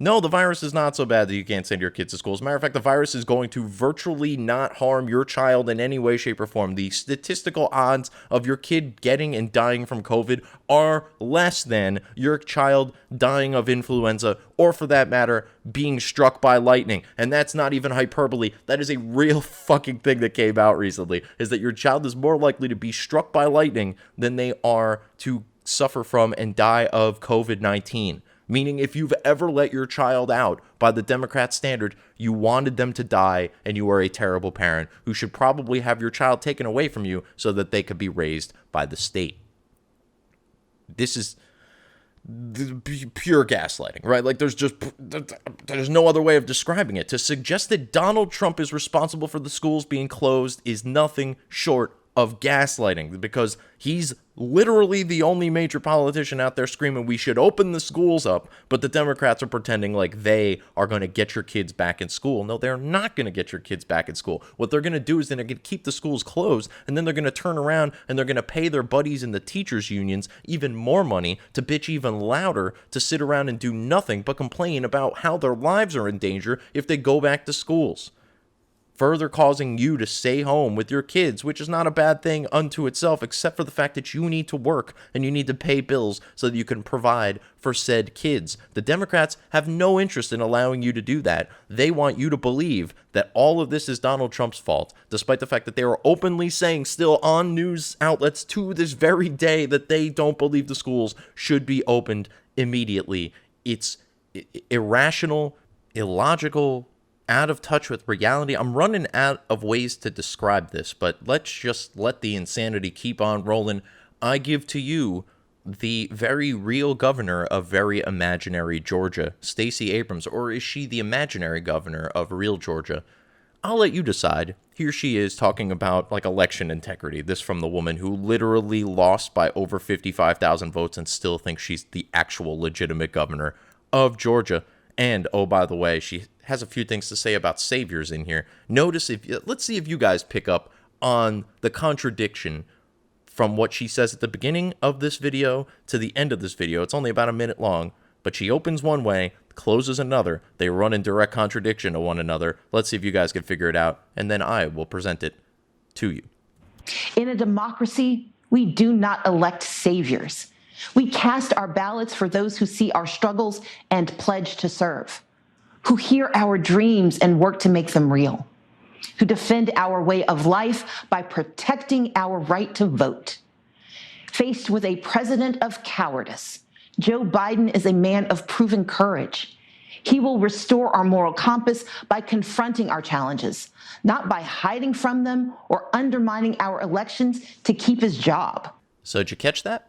B: No, the virus is not so bad that you can't send your kids to school. As a matter of fact, the virus is going to virtually not harm your child in any way, shape, or form. The statistical odds of your kid getting and dying from COVID are less than your child dying of influenza, or for that matter, being struck by lightning. And that's not even hyperbole. That is a real fucking thing that came out recently, is that your child is more likely to be struck by lightning than they are to suffer from and die of COVID-19. Meaning, if you've ever let your child out by the Democrat standard, you wanted them to die, and you are a terrible parent who should probably have your child taken away from you so that they could be raised by the state. This is pure gaslighting, right? Like, there's no other way of describing it. To suggest that Donald Trump is responsible for the schools being closed is nothing short of gaslighting, because he's literally the only major politician out there screaming we should open the schools up, but the Democrats are pretending like they are going to get your kids back in school. No, they're not going to get your kids back in school. What they're going to do is they're going to keep the schools closed, and then they're going to turn around and they're going to pay their buddies in the teachers unions even more money to bitch even louder, to sit around and do nothing but complain about how their lives are in danger if they go back to schools. further causing you to stay home with your kids, which is not a bad thing unto itself, except for the fact that you need to work and you need to pay bills so that you can provide for said kids. The Democrats have no interest in allowing you to do that. They want you to believe that all of this is Donald Trump's fault, despite the fact that they are openly saying still on news outlets to this very day that they don't believe the schools should be opened immediately. It's irrational, illogical, out of touch with reality. I'm running out of ways to describe this, but let's just let the insanity keep on rolling. I give to you the very real governor of very imaginary Georgia, Stacey Abrams, or is she the imaginary governor of real Georgia? I'll let you decide. Here she is talking about like election integrity. This from the woman who literally lost by over 55,000 votes and still thinks she's the actual legitimate governor of Georgia. And, oh, by the way, she has a few things to say about saviors in here. Let's see if you guys pick up on the contradiction from what she says at the beginning of this video to the end of this video. It's only about a minute long, but she opens one way, closes another. They run in direct contradiction to one another. Let's see if you guys can figure it out, and then I will present it to you.
L: In a democracy, we do not elect saviors. We cast our ballots for those who see our struggles and pledge to serve, who hear our dreams and work to make them real, who defend our way of life by protecting our right to vote. Faced with a president of cowardice, Joe Biden is a man of proven courage. He will restore our moral compass by confronting our challenges, not by hiding from them or undermining our elections to keep his job.
B: So did you catch that?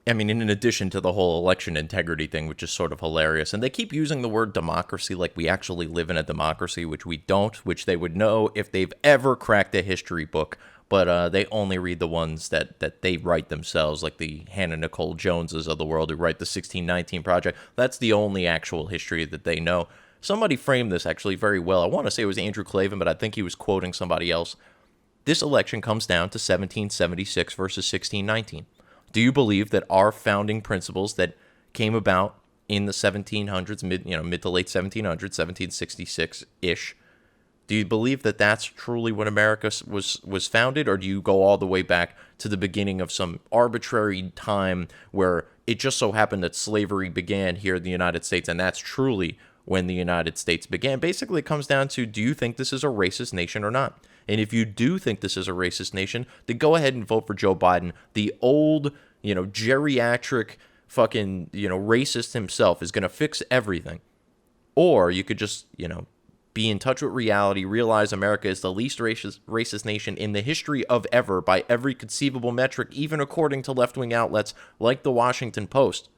B: I mean, in addition to the whole election integrity thing, which is sort of hilarious, and they keep using the word democracy like we actually live in a democracy, which we don't, which they would know if they've ever cracked a history book, but they only read the ones that they write themselves, like the Hannah Nicole Joneses of the world who write the 1619 Project. That's the only actual history that they know. Somebody framed this actually very well. I want to say it was Andrew Klavan, but I think he was quoting somebody else. This election comes down to 1776 versus 1619. Do you believe that our founding principles that came about in the 1700s, mid to late 1700s, 1766-ish, do you believe that that's truly when America was founded, or do you go all the way back to the beginning of some arbitrary time where it just so happened that slavery began here in the United States, and that's truly when the United States began? Basically, it comes down to, do you think this is a racist nation or not? And if you do think this is a racist nation, then go ahead and vote for Joe Biden. The old, geriatric fucking, racist himself is going to fix everything. Or you could just, be in touch with reality, realize America is the least racist nation in the history of ever by every conceivable metric, even according to left-wing outlets like the Washington Post.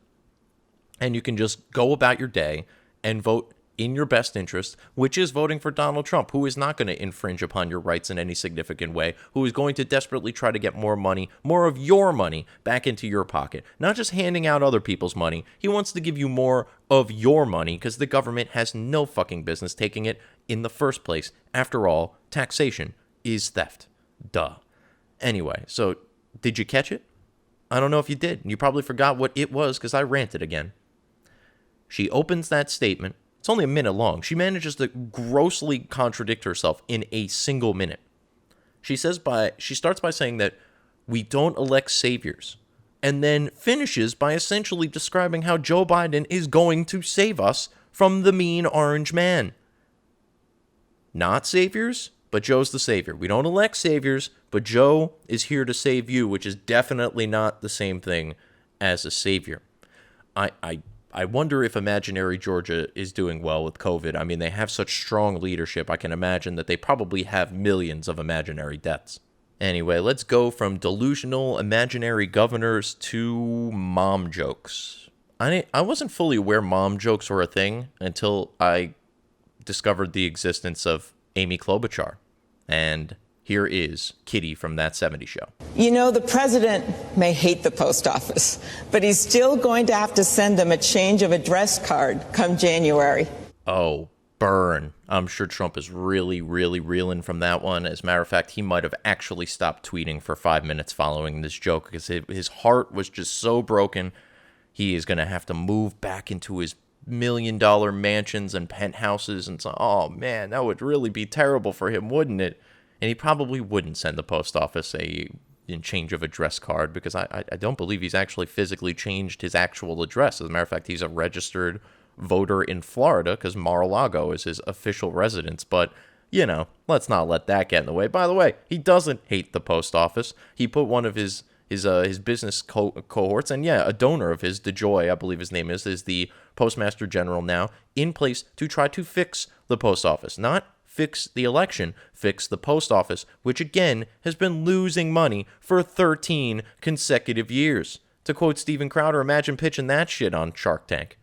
B: And you can just go about your day and vote in your best interest, which is voting for Donald Trump, who is not going to infringe upon your rights in any significant way, who is going to desperately try to get more money, more of your money, back into your pocket. Not just handing out other people's money. He wants to give you more of your money because the government has no fucking business taking it in the first place. After all, taxation is theft. Duh. Anyway, so did you catch it? I don't know if you did. You probably forgot what it was because I ranted again. She opens that statement. It's only a minute long. She manages to grossly contradict herself in a single minute. She starts by saying that we don't elect saviors, and then finishes by essentially describing how Joe Biden is going to save us from the mean orange man. Not saviors, but Joe's the savior. We don't elect saviors, but Joe is here to save you, which is definitely not the same thing as a savior. I wonder if imaginary Georgia is doing well with COVID. I mean, they have such strong leadership. I can imagine that they probably have millions of imaginary deaths. Anyway, let's go from delusional imaginary governors to mom jokes. I wasn't fully aware mom jokes were a thing until I discovered the existence of Amy Klobuchar. And here is Kitty from That 70s Show.
M: The president may hate the post office, but he's still going to have to send them a change of address card come January.
B: Oh, burn. I'm sure Trump is really, really reeling from that one. As a matter of fact, he might have actually stopped tweeting for 5 minutes following this joke because his heart was just so broken. He is going to have to move back into his multi-million-dollar mansions and penthouses, and so, oh man, that would really be terrible for him, wouldn't it? And he probably wouldn't send the post office a change of address card, because I don't believe he's actually physically changed his actual address. As a matter of fact, he's a registered voter in Florida because Mar-a-Lago is his official residence. But, you know, let's not let that get in the way. By the way, he doesn't hate the post office. He put one of his business cohorts, and yeah, a donor of his, DeJoy, I believe his name is the Postmaster General now, in place to try to fix the post office. Not fix the election, fix the post office, which again has been losing money for 13 consecutive years. To quote Steven Crowder, imagine pitching that shit on Shark Tank.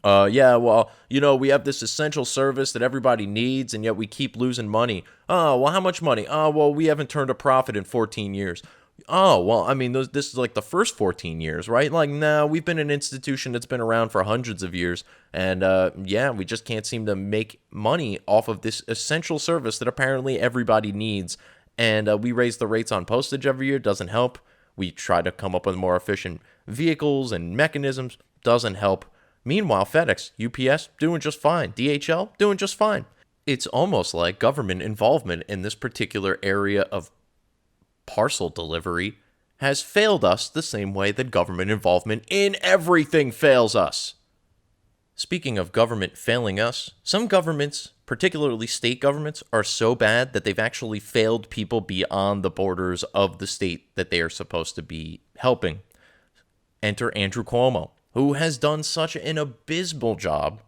B: Yeah, well, you know, we have this essential service that everybody needs, and yet we keep losing money. Oh, well, how much money? Oh, well, we haven't turned a profit in 14 years. Oh, well, I mean, this is like the first 14 years, right? Like, no, we've been an institution that's been around for hundreds of years, and yeah, we just can't seem to make money off of this essential service that apparently everybody needs. And we raise the rates on postage every year, doesn't help. We try to come up with more efficient vehicles and mechanisms, doesn't help. Meanwhile, FedEx, UPS, doing just fine. DHL, doing just fine. It's almost like government involvement in this particular area of parcel delivery has failed us the same way that government involvement in everything fails us. Speaking of government failing us, some governments, particularly state governments, are so bad that they've actually failed people beyond the borders of the state that they are supposed to be helping. Enter Andrew Cuomo, who has done such an abysmal job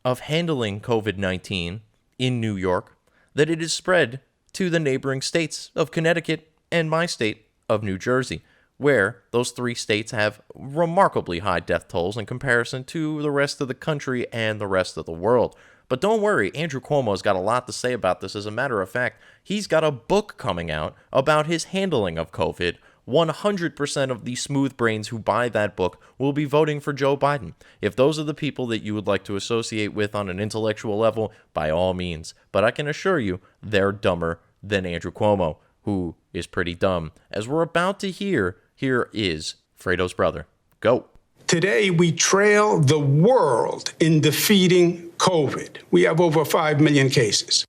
B: of handling COVID-19 in New York that it is spread to the neighboring states of Connecticut and my state of New Jersey, where those three states have remarkably high death tolls in comparison to the rest of the country and the rest of the world. But don't worry, Andrew Cuomo's got a lot to say about this. As a matter of fact, he's got a book coming out about his handling of COVID. 100% of the smooth brains who buy that book will be voting for Joe Biden. If those are the people that you would like to associate with on an intellectual level, by all means. But I can assure you, they're dumber than Andrew Cuomo, who is pretty dumb. As we're about to hear, here is Fredo's brother. Go.
N: Today, we trail the world in defeating COVID. We have over 5 million cases.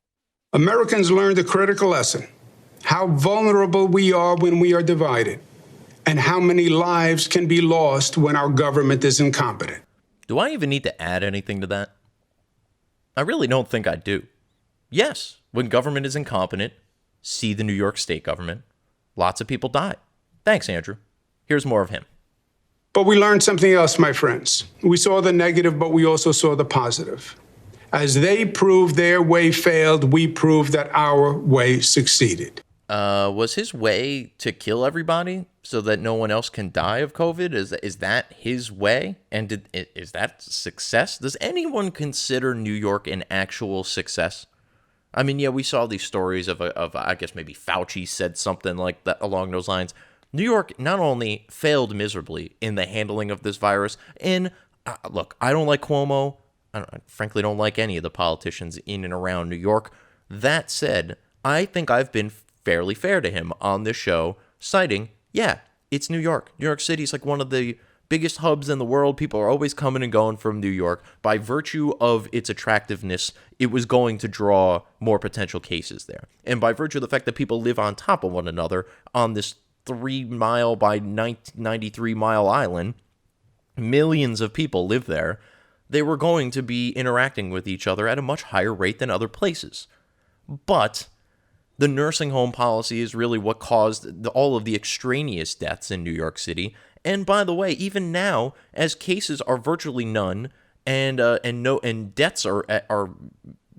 N: Americans learned a critical lesson: how vulnerable we are when we are divided, and how many lives can be lost when our government is incompetent.
B: Do I even need to add anything to that? I really don't think I do. Yes, when government is incompetent, see the New York state government, lots of people die. Thanks, Andrew. Here's more of him.
N: But we learned something else, my friends. We saw the negative, but we also saw the positive. As they proved their way failed, we proved that our way succeeded.
B: Was his way to kill everybody so that no one else can die of COVID? Is that his way? And is that success? Does anyone consider New York an actual success? I mean, yeah, we saw these stories of I guess maybe Fauci said something like that along those lines. New York not only failed miserably in the handling of this virus, and look, I don't like Cuomo. I frankly don't like any of the politicians in and around New York. That said, I think I've been fairly fair to him on this show, citing, yeah, it's New York. New York City is like one of the biggest hubs in the world. People are always coming and going from New York. By virtue of its attractiveness, it was going to draw more potential cases there. And by virtue of the fact that people live on top of one another on this 3-mile by 93-mile island, millions of people live there, they were going to be interacting with each other at a much higher rate than other places. But the nursing home policy is really what caused all of the extraneous deaths in New York City. And by the way, even now, as cases are virtually none, and deaths are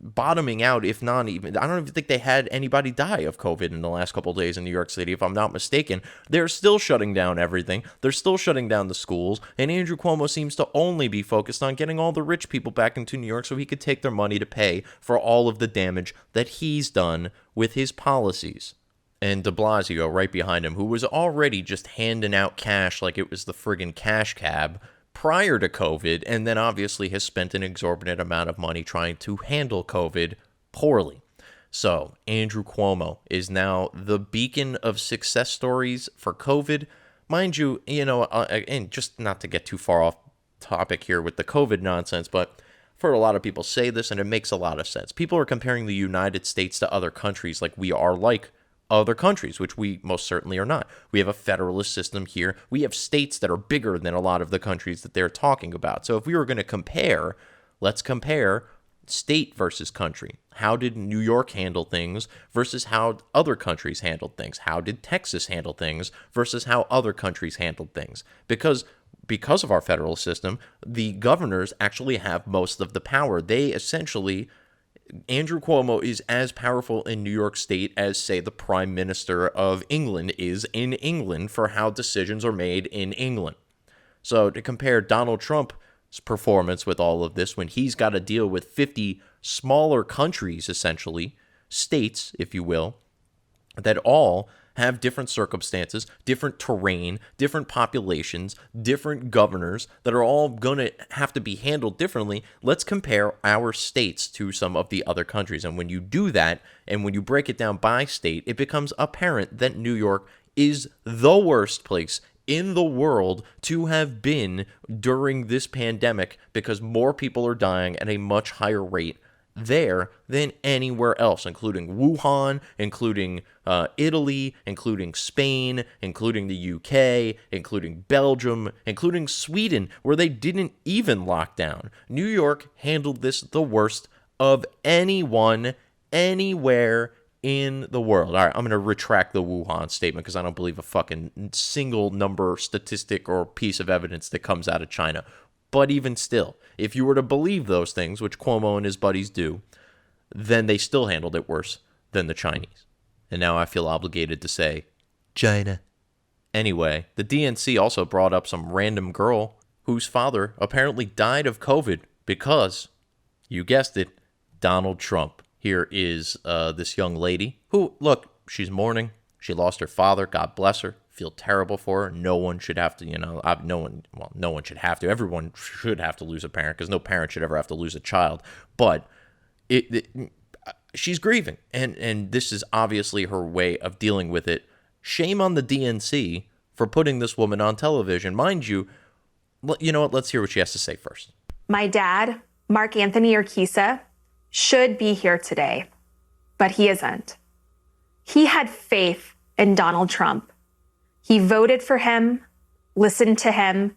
B: bottoming out, if not even, I don't even think they had anybody die of COVID in the last couple of days in New York City, if I'm not mistaken. They're still shutting down everything. They're still shutting down the schools. And Andrew Cuomo seems to only be focused on getting all the rich people back into New York so he could take their money to pay for all of the damage that he's done with his policies. And de Blasio right behind him, who was already just handing out cash like it was the friggin' cash cab prior to COVID, and then obviously has spent an exorbitant amount of money trying to handle COVID poorly. So Andrew Cuomo is now the beacon of success stories for COVID. Mind you, and just not to get too far off topic here with the COVID nonsense, but I've heard a lot of people say this, and it makes a lot of sense. People are comparing the United States to other countries like we are like other countries, which we most certainly are not. We have a federalist system here. We have states that are bigger than a lot of the countries that they're talking about. So if we were going to compare, let's compare state versus country. How did New York handle things versus how other countries handled things? How did Texas handle things versus how other countries handled things? Because of our federal system, the governors actually have most of the power. They essentially, Andrew Cuomo is as powerful in New York State as, say, the Prime Minister of England is in England for how decisions are made in England. So to compare Donald Trump's performance with all of this, when he's got to deal with 50 smaller countries, essentially, states, if you will, that all have different circumstances, different terrain, different populations, different governors that are all going to have to be handled differently. Let's compare our states to some of the other countries. And when you do that, and when you break it down by state, it becomes apparent that New York is the worst place in the world to have been during this pandemic, because more people are dying at a much higher rate there than anywhere else, including Wuhan, including Italy, including Spain, including the UK, including Belgium, including Sweden, where they didn't even lock down. New York handled this the worst of anyone, anywhere in the world. All right, I'm going to retract the Wuhan statement because I don't believe a fucking single number, statistic, or piece of evidence that comes out of China. But even still, if you were to believe those things, which Cuomo and his buddies do, then they still handled it worse than the Chinese. And now I feel obligated to say, China. Anyway, the DNC also brought up some random girl whose father apparently died of COVID because, you guessed it, Donald Trump. Here is this young lady who, look, she's mourning. She lost her father. God bless her. Feel terrible for her. No one should have to, no one should have to. Everyone should have to lose a parent because no parent should ever have to lose a child. But she's grieving, and this is obviously her way of dealing with it. Shame on the DNC for putting this woman on television. Mind you, you know what? Let's hear what she has to say first.
O: My dad, Mark Anthony Urquiza, should be here today, but he isn't. He had faith in Donald Trump. He voted for him, listened to him,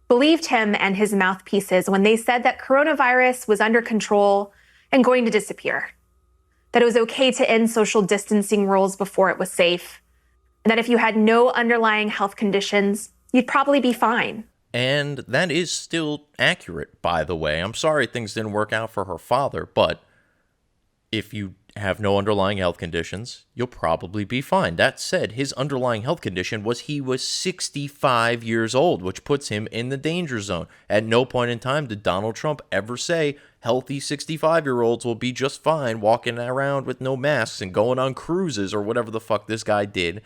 O: believed him and his mouthpieces when they said that coronavirus was under control and going to disappear, that it was okay to end social distancing rules before it was safe, and that if you had no underlying health conditions, you'd probably be fine.
B: And that is still accurate, by the way. I'm sorry things didn't work out for her father, but if you have no underlying health conditions, you'll probably be fine. That said, his underlying health condition was he was 65 years old, which puts him in the danger zone. At no point in time did Donald Trump ever say healthy 65-year-olds will be just fine walking around with no masks and going on cruises or whatever the fuck this guy did.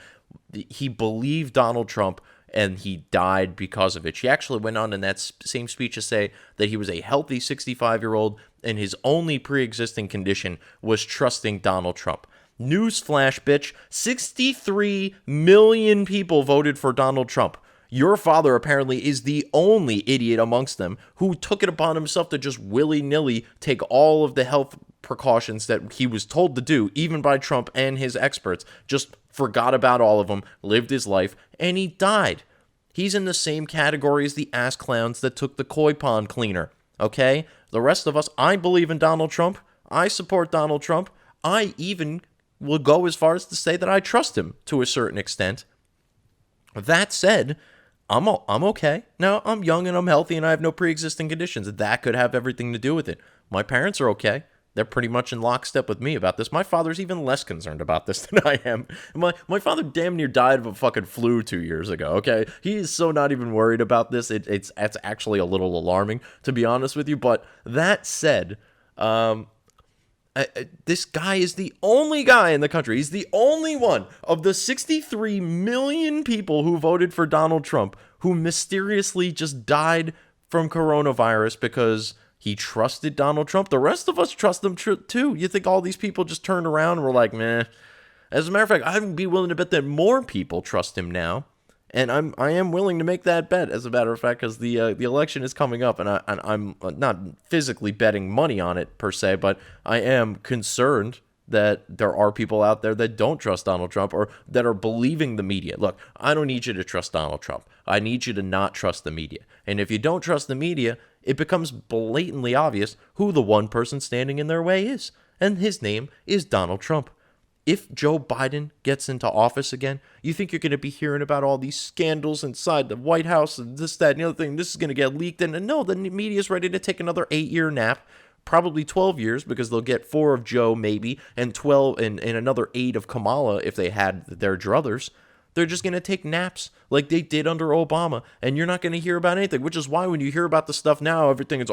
B: He believed Donald Trump, and he died because of it. She actually went on in that same speech to say that he was a healthy 65-year-old, and his only pre-existing condition was trusting Donald Trump. Newsflash, bitch. 63 million people voted for Donald Trump. Your father apparently is the only idiot amongst them who took it upon himself to just willy-nilly take all of the health precautions that he was told to do, even by Trump and his experts, just forgot about all of them, lived his life, and he died. He's in the same category as the ass clowns that took the koi pond cleaner, okay? The rest of us, I believe in Donald Trump. I support Donald Trump. I even will go as far as to say that I trust him to a certain extent. That said, I'm okay. Now, I'm young and I'm healthy and I have no pre-existing conditions. That could have everything to do with it. My parents are okay. They're pretty much in lockstep with me about this. My father's even less concerned about this than I am. My father damn near died of a fucking flu 2 years ago, okay? He is so not even worried about this. It's actually a little alarming, to be honest with you. But that said, this guy is the only guy in the country. He's the only one of the 63 million people who voted for Donald Trump who mysteriously just died from coronavirus because he trusted Donald Trump. The rest of us trust him too. You think all these people just turned around and were like, meh. As a matter of fact, I'd be willing to bet that more people trust him now
A: And I am willing to make that bet, as a matter of fact, because the election is coming up, and I'm not physically betting money on it per se, but I am concerned that there are people out there that don't trust Donald Trump or that are believing the media. Look, I don't need you to trust Donald Trump. I need you to not trust the media. And if you don't trust the media, it becomes blatantly obvious who the one person standing in their way is. And his name is Donald Trump. If Joe Biden gets into office again, you think you're going to be hearing about all these scandals inside the White House and this, that, and the other thing. This is going to get leaked. And no, the media's ready to take another 8-year nap, probably 12 years, because they'll get 4 of Joe maybe, and 12 and another 8 of Kamala if they had their druthers. They're just going to take naps like they did under Obama, and you're not going to hear about anything, which is why when you hear about the stuff now, everything is,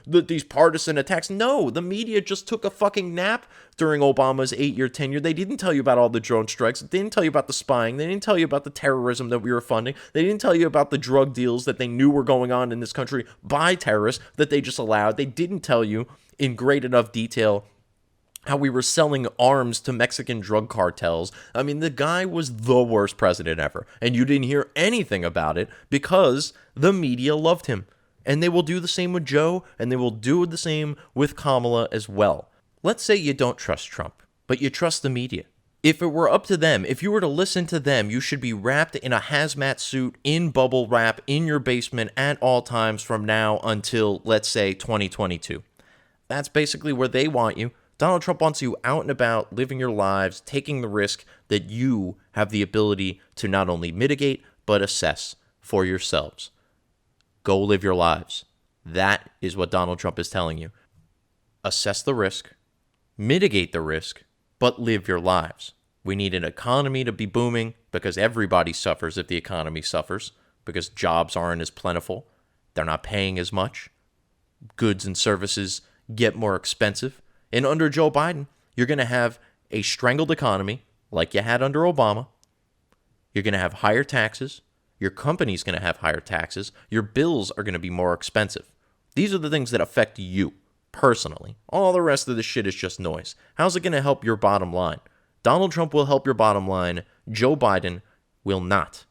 A: these partisan attacks. No, the media just took a fucking nap during Obama's 8-year tenure. They didn't tell you about all the drone strikes. They didn't tell you about the spying. They didn't tell you about the terrorism that we were funding. They didn't tell you about the drug deals that they knew were going on in this country by terrorists that they just allowed. They didn't tell you in great enough detail how we were selling arms to Mexican drug cartels. I mean, the guy was the worst president ever, and you didn't hear anything about it because the media loved him. And they will do the same with Joe, and they will do the same with Kamala as well. Let's say you don't trust Trump, but you trust the media. If it were up to them, if you were to listen to them, you should be wrapped in a hazmat suit, in bubble wrap, in your basement at all times from now until, let's say, 2022. That's basically where they want you. Donald Trump wants you out and about, living your lives, taking the risk that you have the ability to not only mitigate, but assess for yourselves. Go live your lives. That is what Donald Trump is telling you. Assess the risk, mitigate the risk, but live your lives. We need an economy to be booming because everybody suffers if the economy suffers, because jobs aren't as plentiful. They're not paying as much. Goods and services get more expensive. And under Joe Biden, you're going to have a strangled economy like you had under Obama. You're going to have higher taxes. Your company's going to have higher taxes. Your bills are going to be more expensive. These are the things that affect you personally. All the rest of the shit is just noise. How's it going to help your bottom line? Donald Trump will help your bottom line. Joe Biden will not.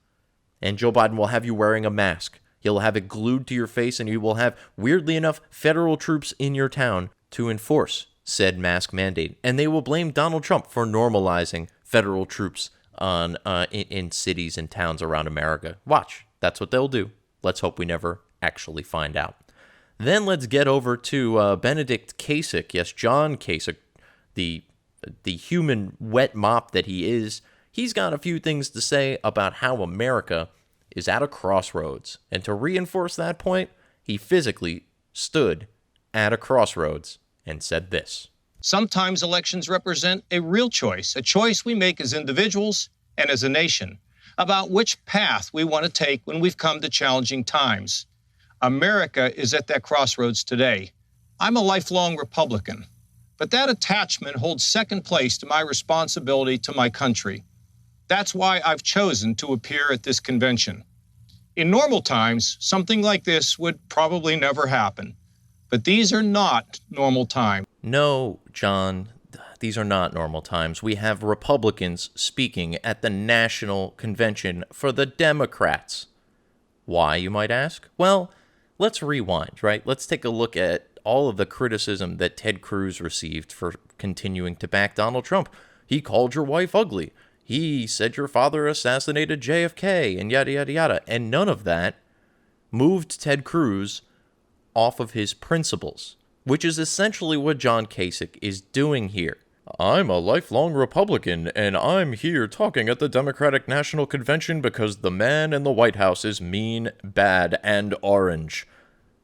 A: And Joe Biden will have you wearing a mask. He'll have it glued to your face, and you will have, weirdly enough, federal troops in your town to enforce said mask mandate. And they will blame Donald Trump for normalizing federal troops on in cities and towns around America. Watch. That's what they'll do. Let's hope we never actually find out. Then let's get over to Benedict Kasich. Yes, John Kasich, the human wet mop that he is. He's got a few things to say about how America is at a crossroads. And to reinforce that point, he physically stood at a crossroads and said this.
P: Sometimes elections represent a real choice, a choice we make as individuals and as a nation about which path we want to take when we've come to challenging times. America is at that crossroads today. I'm a lifelong Republican, but that attachment holds second place to my responsibility to my country. That's why I've chosen to appear at this convention. In normal times, something like this would probably never happen. But these are not normal times.
A: No, John, these are not normal times. We have Republicans speaking at the national convention for the Democrats. Why, you might ask? Well, let's rewind, right? Let's take a look at all of the criticism that Ted Cruz received for continuing to back Donald Trump. He called your wife ugly. He said your father assassinated JFK, and yada, yada, yada. And none of that moved Ted Cruz off of his principles, which is essentially what John Kasich is doing here. I'm a lifelong Republican, and I'm here talking at the Democratic National Convention because the man in the White House is mean, bad, and orange.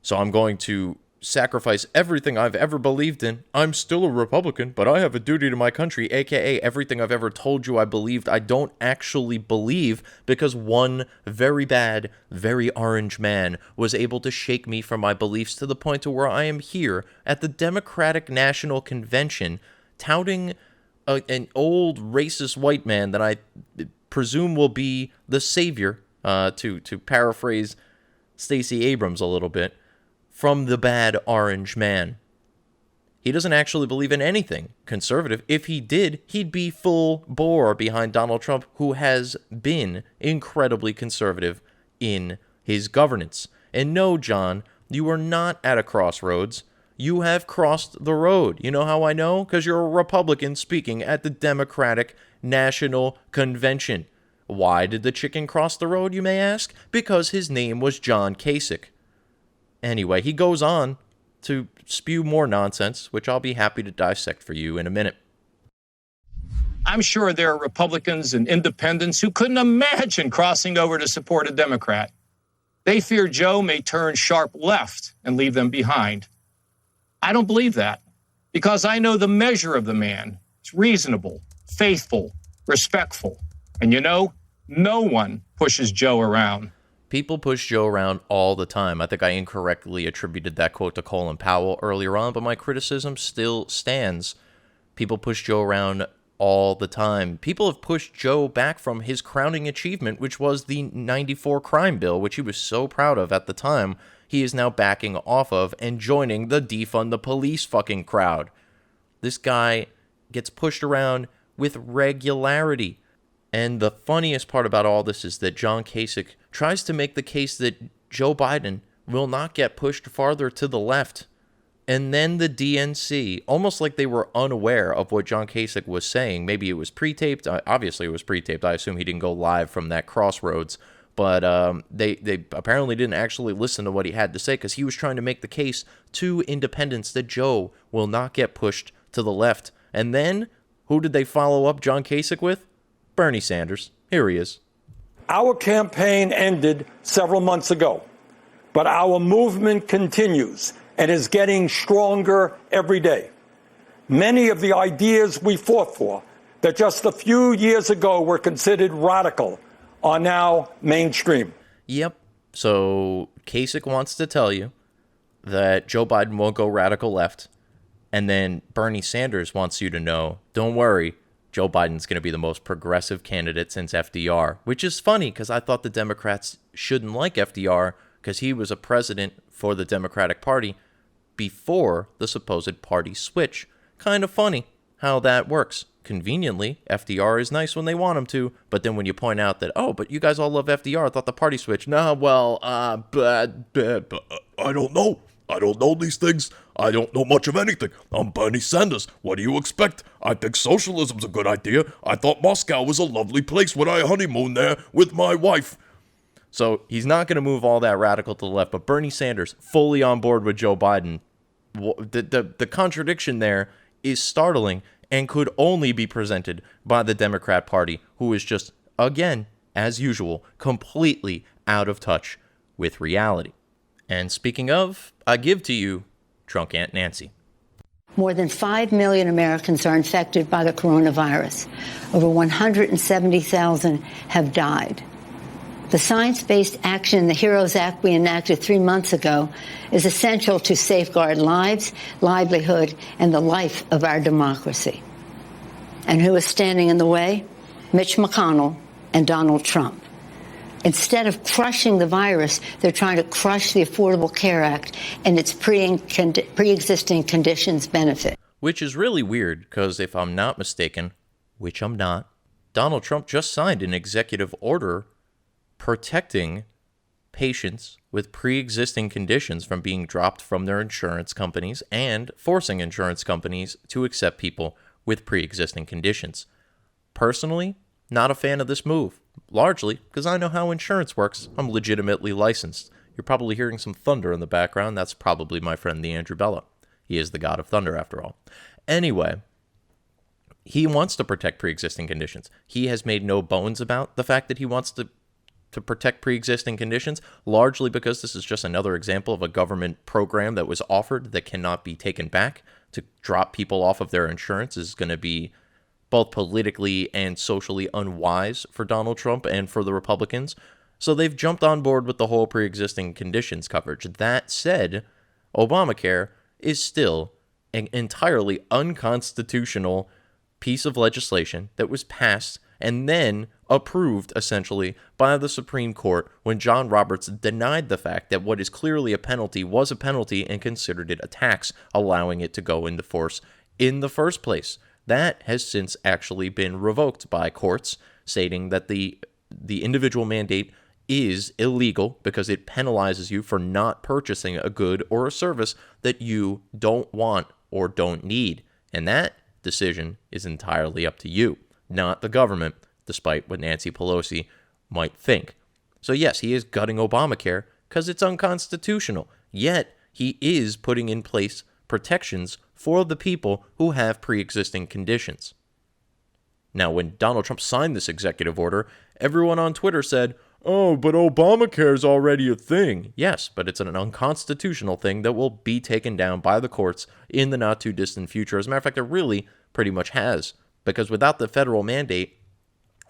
A: So I'm going to sacrifice everything I've ever believed in. I'm still a Republican, but I have a duty to my country, aka everything I've ever told you I believed, I don't actually believe, because one very bad, very orange man was able to shake me from my beliefs to the point to where I am here at the Democratic National Convention touting an old racist white man that I presume will be the savior, to paraphrase Stacey Abrams a little bit, from the bad orange man. He doesn't actually believe in anything conservative. If he did, he'd be full bore behind Donald Trump, who has been incredibly conservative in his governance. And no, John, you are not at a crossroads. You have crossed the road. You know how I know? Because you're a Republican speaking at the Democratic National Convention. Why did the chicken cross the road, you may ask? Because his name was John Kasich. Anyway, he goes on to spew more nonsense, which I'll be happy to dissect for you in a minute.
P: I'm sure there are Republicans and independents who couldn't imagine crossing over to support a Democrat. They fear Joe may turn sharp left and leave them behind. I don't believe that, because I know the measure of the man. It's reasonable, faithful, respectful. And you know, no one pushes Joe around.
A: People push Joe around all the time. I think I incorrectly attributed that quote to Colin Powell earlier on, but my criticism still stands. People push Joe around all the time. People have pushed Joe back from his crowning achievement, which was the 94 crime bill, which he was so proud of at the time. He is now backing off of and joining the defund the police fucking crowd. This guy gets pushed around with regularity. And the funniest part about all this is that John Kasich tries to make the case that Joe Biden will not get pushed farther to the left. And then the DNC, almost like they were unaware of what John Kasich was saying. Maybe it was pre-taped. Obviously, it was pre-taped. I assume he didn't go live from that crossroads. But they apparently didn't actually listen to what he had to say, because he was trying to make the case to independents that Joe will not get pushed to the left. And then, who did they follow up John Kasich with? Bernie Sanders. Here he is.
Q: Our campaign ended several months ago, but our movement continues and is getting stronger every day. Many of the ideas we fought for that just a few years ago were considered radical are now mainstream.
A: Yep. So Kasich wants to tell you that Joe Biden won't go radical left. And then Bernie Sanders wants you to know, don't worry, Joe Biden's going to be the most progressive candidate since FDR, which is funny because I thought the Democrats shouldn't like FDR because he was a president for the Democratic Party before the supposed party switch. Kind of funny how that works. Conveniently, FDR is nice when they want him to, but then when you point out that, oh, but you guys all love FDR, I thought the party switch. No, well, but I don't know. I don't know these things. I don't know much of anything. I'm Bernie Sanders. What do you expect? I think socialism's a good idea. I thought Moscow was a lovely place when I honeymooned there with my wife. So he's not going to move all that radical to the left, but Bernie Sanders fully on board with Joe Biden. The contradiction there is startling and could only be presented by the Democrat Party, who is just, again, as usual, completely out of touch with reality. And speaking of, I give to you Drunk Aunt Nancy.
R: More than 5 million Americans are infected by the coronavirus. Over 170,000 have died. The science-based action in the HEROES Act we enacted 3 months ago is essential to safeguard lives, livelihood, and the life of our democracy. And who is standing in the way? Mitch McConnell and Donald Trump. Instead of crushing the virus, they're trying to crush the Affordable Care Act and its pre-existing conditions benefit.
A: Which is really weird, because if I'm not mistaken, which I'm not, Donald Trump just signed an executive order protecting patients with pre-existing conditions from being dropped from their insurance companies and forcing insurance companies to accept people with pre-existing conditions. Personally, not a fan of this move. Largely because I know how insurance works. I'm legitimately licensed. You're probably hearing some thunder in the background. That's probably my friend, the Andrew Bella. He is the god of thunder, after all. Anyway, he wants to protect pre-existing conditions. He has made no bones about the fact that he wants to protect pre-existing conditions, largely because this is just another example of a government program that was offered that cannot be taken back. To drop people off of their insurance is going to be both politically and socially unwise for Donald Trump and for the Republicans. So they've jumped on board with the whole pre-existing conditions coverage. That said, Obamacare is still an entirely unconstitutional piece of legislation that was passed and then approved, essentially, by the Supreme Court when John Roberts denied the fact that what is clearly a penalty was a penalty and considered it a tax, allowing it to go into force in the first place. That has since actually been revoked by courts, stating that the individual mandate is illegal because it penalizes you for not purchasing a good or a service that you don't want or don't need. And that decision is entirely up to you, not the government, despite what Nancy Pelosi might think. So yes, he is gutting Obamacare because it's unconstitutional, yet he is putting in place protections for the people who have pre-existing conditions. Now, when Donald Trump signed this executive order, everyone on Twitter said, "Oh, but Obamacare is already a thing." Yes, but it's an unconstitutional thing that will be taken down by the courts in the not-too-distant future. As a matter of fact, it really pretty much has, because without the federal mandate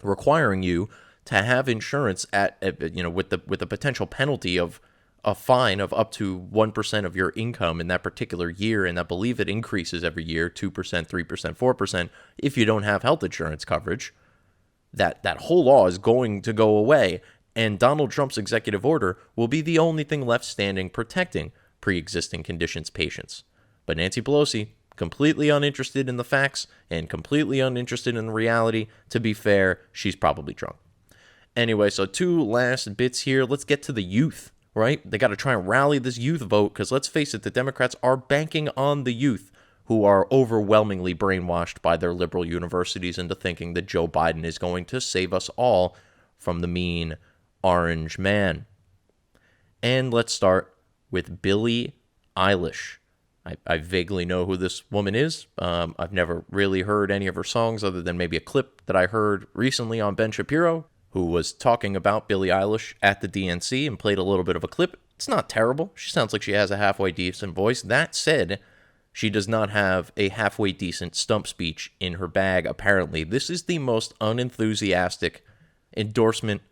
A: requiring you to have insurance with the potential penalty of a fine of up to 1% of your income in that particular year, and I believe it increases every year, 2%, 3%, 4%, if you don't have health insurance coverage, that whole law is going to go away, and Donald Trump's executive order will be the only thing left standing protecting pre-existing conditions patients. But Nancy Pelosi, completely uninterested in the facts and completely uninterested in the reality. To be fair, she's probably drunk. Anyway, so two last bits here. Let's get to the youth, right? They got to try and rally this youth vote because let's face it, the Democrats are banking on the youth who are overwhelmingly brainwashed by their liberal universities into thinking that Joe Biden is going to save us all from the mean orange man. And let's start with Billie Eilish. I vaguely know who this woman is. I've never really heard any of her songs other than maybe a clip that I heard recently on Ben Shapiro, who was talking about Billie Eilish at the DNC and played a little bit of a clip. It's not terrible. She sounds like she has a halfway decent voice. That said, she does not have a halfway decent stump speech in her bag, apparently. This is the most unenthusiastic endorsement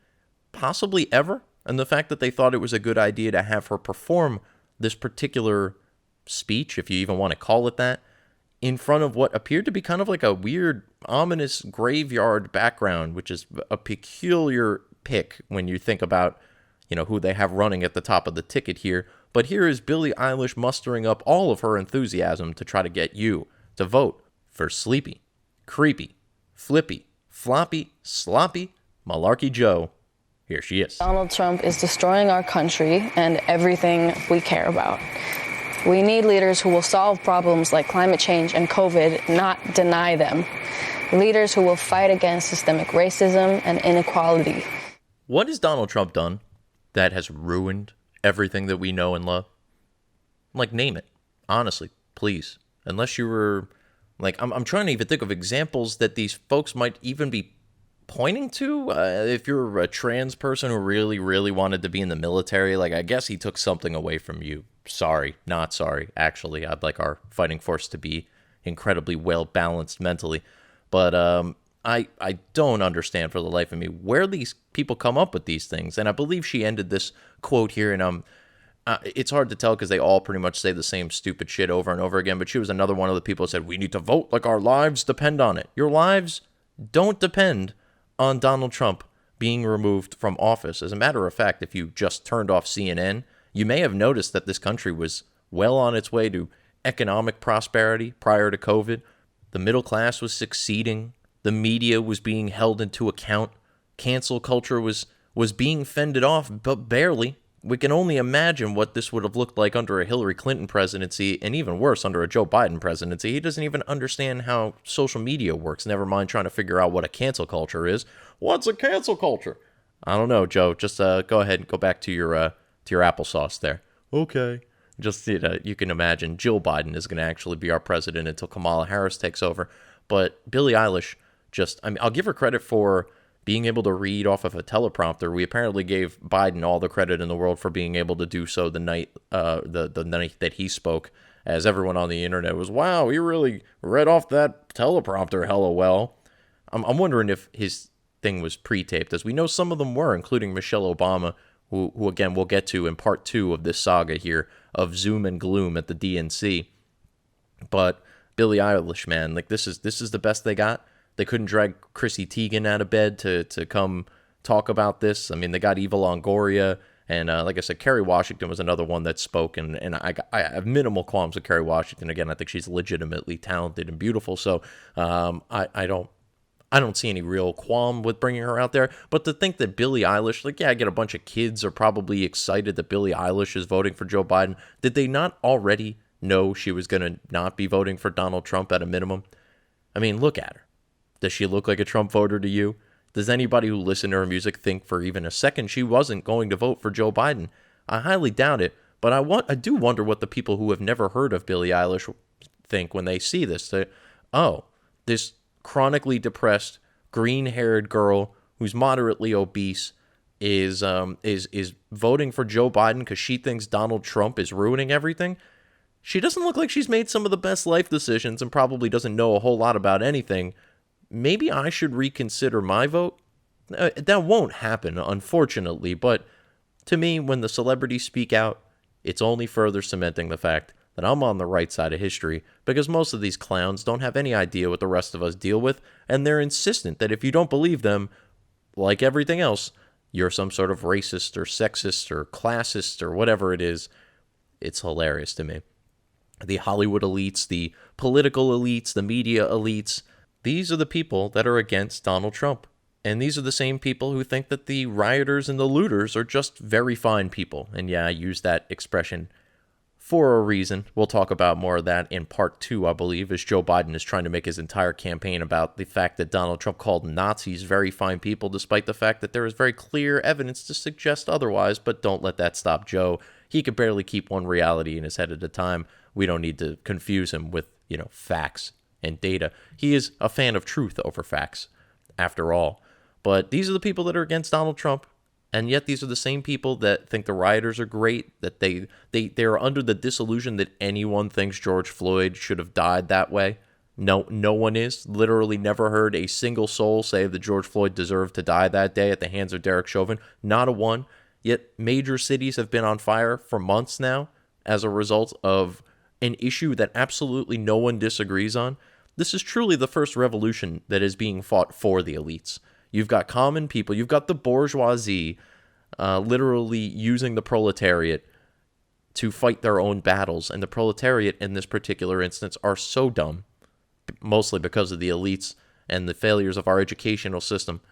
A: possibly ever. And the fact that they thought it was a good idea to have her perform this particular speech, if you even want to call it that, in front of what appeared to be kind of like a weird, ominous graveyard background, which is a peculiar pick when you think about, who they have running at the top of the ticket here. But here is Billie Eilish mustering up all of her enthusiasm to try to get you to vote for sleepy, creepy, flippy, floppy, sloppy, malarkey Joe. Here she is.
S: Donald Trump is destroying our country and everything we care about. We need leaders who will solve problems like climate change and COVID, not deny them. Leaders who will fight against systemic racism and inequality.
A: What has Donald Trump done that has ruined everything that we know and love? Name it. Honestly, please. Unless you were, I'm trying to even think of examples that these folks might even be pointing to. If you're a trans person who really, really wanted to be in the military, I guess he took something away from you. Sorry, not sorry. Actually, I'd like our fighting force to be incredibly well balanced mentally. But I don't understand for the life of me where these people come up with these things. And I believe she ended this quote here, and it's hard to tell because they all pretty much say the same stupid shit over and over again. But she was another one of the people who said, we need to vote like our lives depend on it. Your lives don't depend on Donald Trump being removed from office. As a matter of fact, if you just turned off CNN, you may have noticed that this country was well on its way to economic prosperity prior to COVID. The middle class was succeeding. The media was being held into account. Cancel culture was being fended off, but barely. We can only imagine what this would have looked like under a Hillary Clinton presidency, and even worse, under a Joe Biden presidency. He doesn't even understand how social media works, never mind trying to figure out what a cancel culture is. What's a cancel culture? I don't know, Joe. Just go ahead and go back to your applesauce there. Okay. Just, you can imagine Jill Biden is going to actually be our president until Kamala Harris takes over. But Billie Eilish, I'll give her credit for being able to read off of a teleprompter. We apparently gave Biden all the credit in the world for being able to do so the night the night that he spoke, as everyone on the internet was, wow, he really read off that teleprompter hella well. I'm wondering if his thing was pre-taped, as we know some of them were, including Michelle Obama, who again we'll get to in part 2 of this saga here of Zoom and Gloom at the DNC. But Billie Eilish, man, this is the best they got. They couldn't drag Chrissy Teigen out of bed to come talk about this. I mean, they got Eva Longoria, and like I said, Kerry Washington was another one that spoke, and I have minimal qualms with Kerry Washington. Again, I think she's legitimately talented and beautiful, so I don't see any real qualm with bringing her out there. But to think that Billie Eilish, like, yeah, I get a bunch of kids are probably excited that Billie Eilish is voting for Joe Biden. Did they not already know she was going to not be voting for Donald Trump at a minimum? I mean, look at her. Does she look like a Trump voter to you? Does anybody who listened to her music think for even a second she wasn't going to vote for Joe Biden? I highly doubt it, but I do wonder what the people who have never heard of Billie Eilish think when they see this. This chronically depressed, green-haired girl who's moderately obese is voting for Joe Biden because she thinks Donald Trump is ruining everything. She doesn't look like she's made some of the best life decisions and probably doesn't know a whole lot about anything. Maybe I should reconsider my vote. That won't happen, unfortunately, but to me, when the celebrities speak out, it's only further cementing the fact that I'm on the right side of history, because most of these clowns don't have any idea what the rest of us deal with, and they're insistent that if you don't believe them, like everything else, you're some sort of racist or sexist or classist or whatever it is. It's hilarious to me. The Hollywood elites, the political elites, the media elites, these are the people that are against Donald Trump. And these are the same people who think that the rioters and the looters are just very fine people. And yeah, I use that expression for a reason. We'll talk about more of that in part 2, I believe, as Joe Biden is trying to make his entire campaign about the fact that Donald Trump called Nazis very fine people, despite the fact that there is very clear evidence to suggest otherwise. But don't let that stop Joe. He could barely keep one reality in his head at a time. We don't need to confuse him with, facts and data. He is a fan of truth over facts, after all. But these are the people that are against Donald Trump, and yet these are the same people that think the rioters are great, that they're under the disillusion that anyone thinks George Floyd should have died that way. No one is. Literally never heard a single soul say that George Floyd deserved to die that day at the hands of Derek Chauvin. Not a one. Yet major cities have been on fire for months now as a result of an issue that absolutely no one disagrees on. This is truly the first revolution that is being fought for the elites. You've got common people, you've got the bourgeoisie literally using the proletariat to fight their own battles. And the proletariat in this particular instance are so dumb, mostly because of the elites and the failures of our educational system,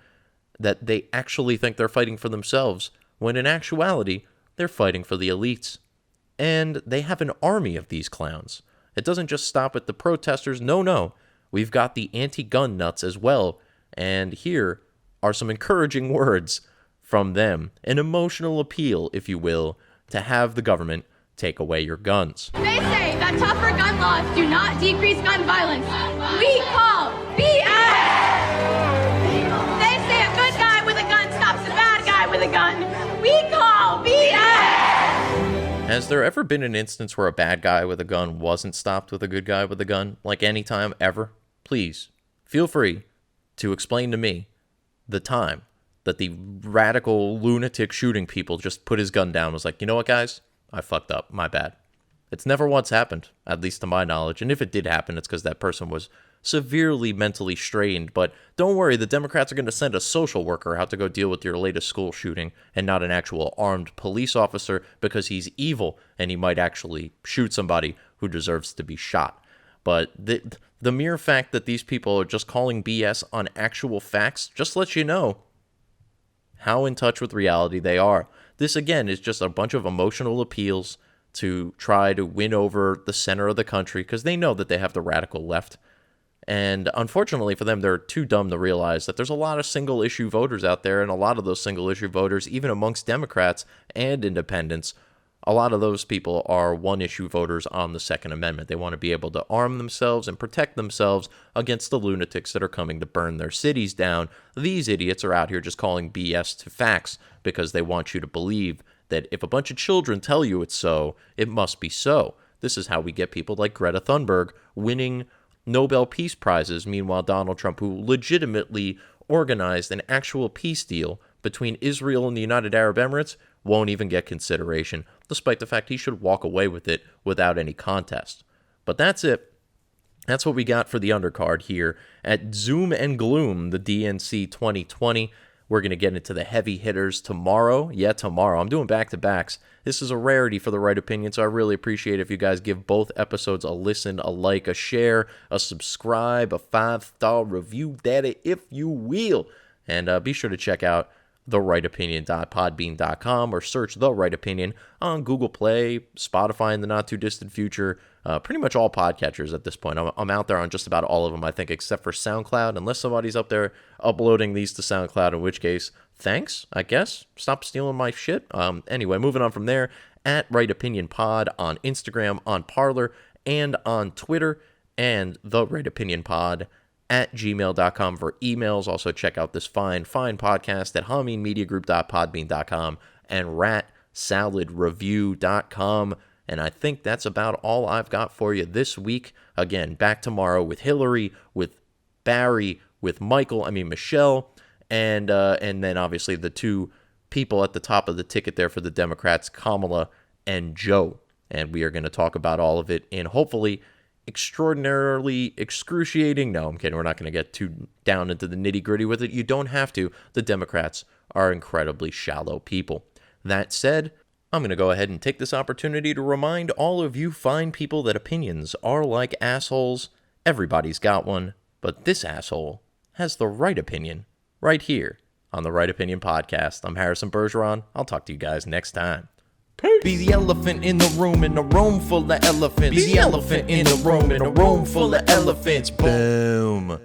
A: that they actually think they're fighting for themselves, when in actuality, they're fighting for the elites. And they have an army of these clowns. It doesn't just stop at the protesters. No. We've got the anti-gun nuts as well. And here are some encouraging words from them. An emotional appeal, if you will, to have the government take away your guns.
T: They say that tougher gun laws do not decrease gun violence. We call BS! They say a good guy with a gun stops a bad guy with a gun. We call BS!
A: Has there ever been an instance where a bad guy with a gun wasn't stopped with a good guy with a gun? Like any time ever? Please, feel free to explain to me the time that the radical lunatic shooting people just put his gun down and was like, you know what, guys? I fucked up. My bad. It's never once happened, at least to my knowledge. And if it did happen, it's because that person was severely mentally strained. But don't worry, the Democrats are going to send a social worker out to go deal with your latest school shooting and not an actual armed police officer, because he's evil and he might actually shoot somebody who deserves to be shot. But the mere fact that these people are just calling BS on actual facts just lets you know how in touch with reality they are. This, again, is just a bunch of emotional appeals to try to win over the center of the country, because they know that they have the radical left. And unfortunately for them, they're too dumb to realize that there's a lot of single-issue voters out there, and a lot of those single-issue voters, even amongst Democrats and independents, a lot of those people are one-issue voters on the Second Amendment. They want to be able to arm themselves and protect themselves against the lunatics that are coming to burn their cities down. These idiots are out here just calling BS to facts because they want you to believe that if a bunch of children tell you it's so, it must be so. This is how we get people like Greta Thunberg winning Nobel Peace Prizes. Meanwhile, Donald Trump, who legitimately organized an actual peace deal between Israel and the United Arab Emirates, won't even get consideration, despite the fact he should walk away with it without any contest. But that's it. That's what we got for the undercard here at Zoom and Gloom, the DNC 2020. We're going to get into the heavy hitters tomorrow. Yeah, tomorrow. I'm doing back-to-backs. This is a rarity for the Right Opinion, so I really appreciate if you guys give both episodes a listen, a like, a share, a subscribe, a 5-star review, daddy, if you will. And be sure to check out therightopinion.podbean.com or search The Right Opinion on Google Play, Spotify in the not-too-distant future, pretty much all podcatchers at this point. I'm out there on just about all of them, I think, except for SoundCloud, unless somebody's up there uploading these to SoundCloud, in which case, thanks, I guess. Stop stealing my shit. Anyway, moving on from there, at Right Opinion Pod on Instagram, on Parler, and on Twitter, and The Right Opinion Pod at gmail.com for emails. Also check out this fine podcast at hameenmediagroup.podbean.com and ratsaladreview.com. And I think that's about all I've got for you this week. Again, back tomorrow with Hillary, with Barry, with Michelle, and then obviously the two people at the top of the ticket there for the Democrats, Kamala and Joe. And we are going to talk about all of it in hopefully extraordinarily excruciating. No, I'm kidding. We're not going to get too down into the nitty-gritty with it. You don't have to. The Democrats are incredibly shallow people. That said, I'm going to go ahead and take this opportunity to remind all of you fine people that opinions are like assholes. Everybody's got one, but this asshole has the right opinion right here on the Right Opinion Podcast. I'm Harrison Bergeron. I'll talk to you guys next time.
B: Be the elephant in the room full of elephants. Be the elephant in the room full of elephants. Boom.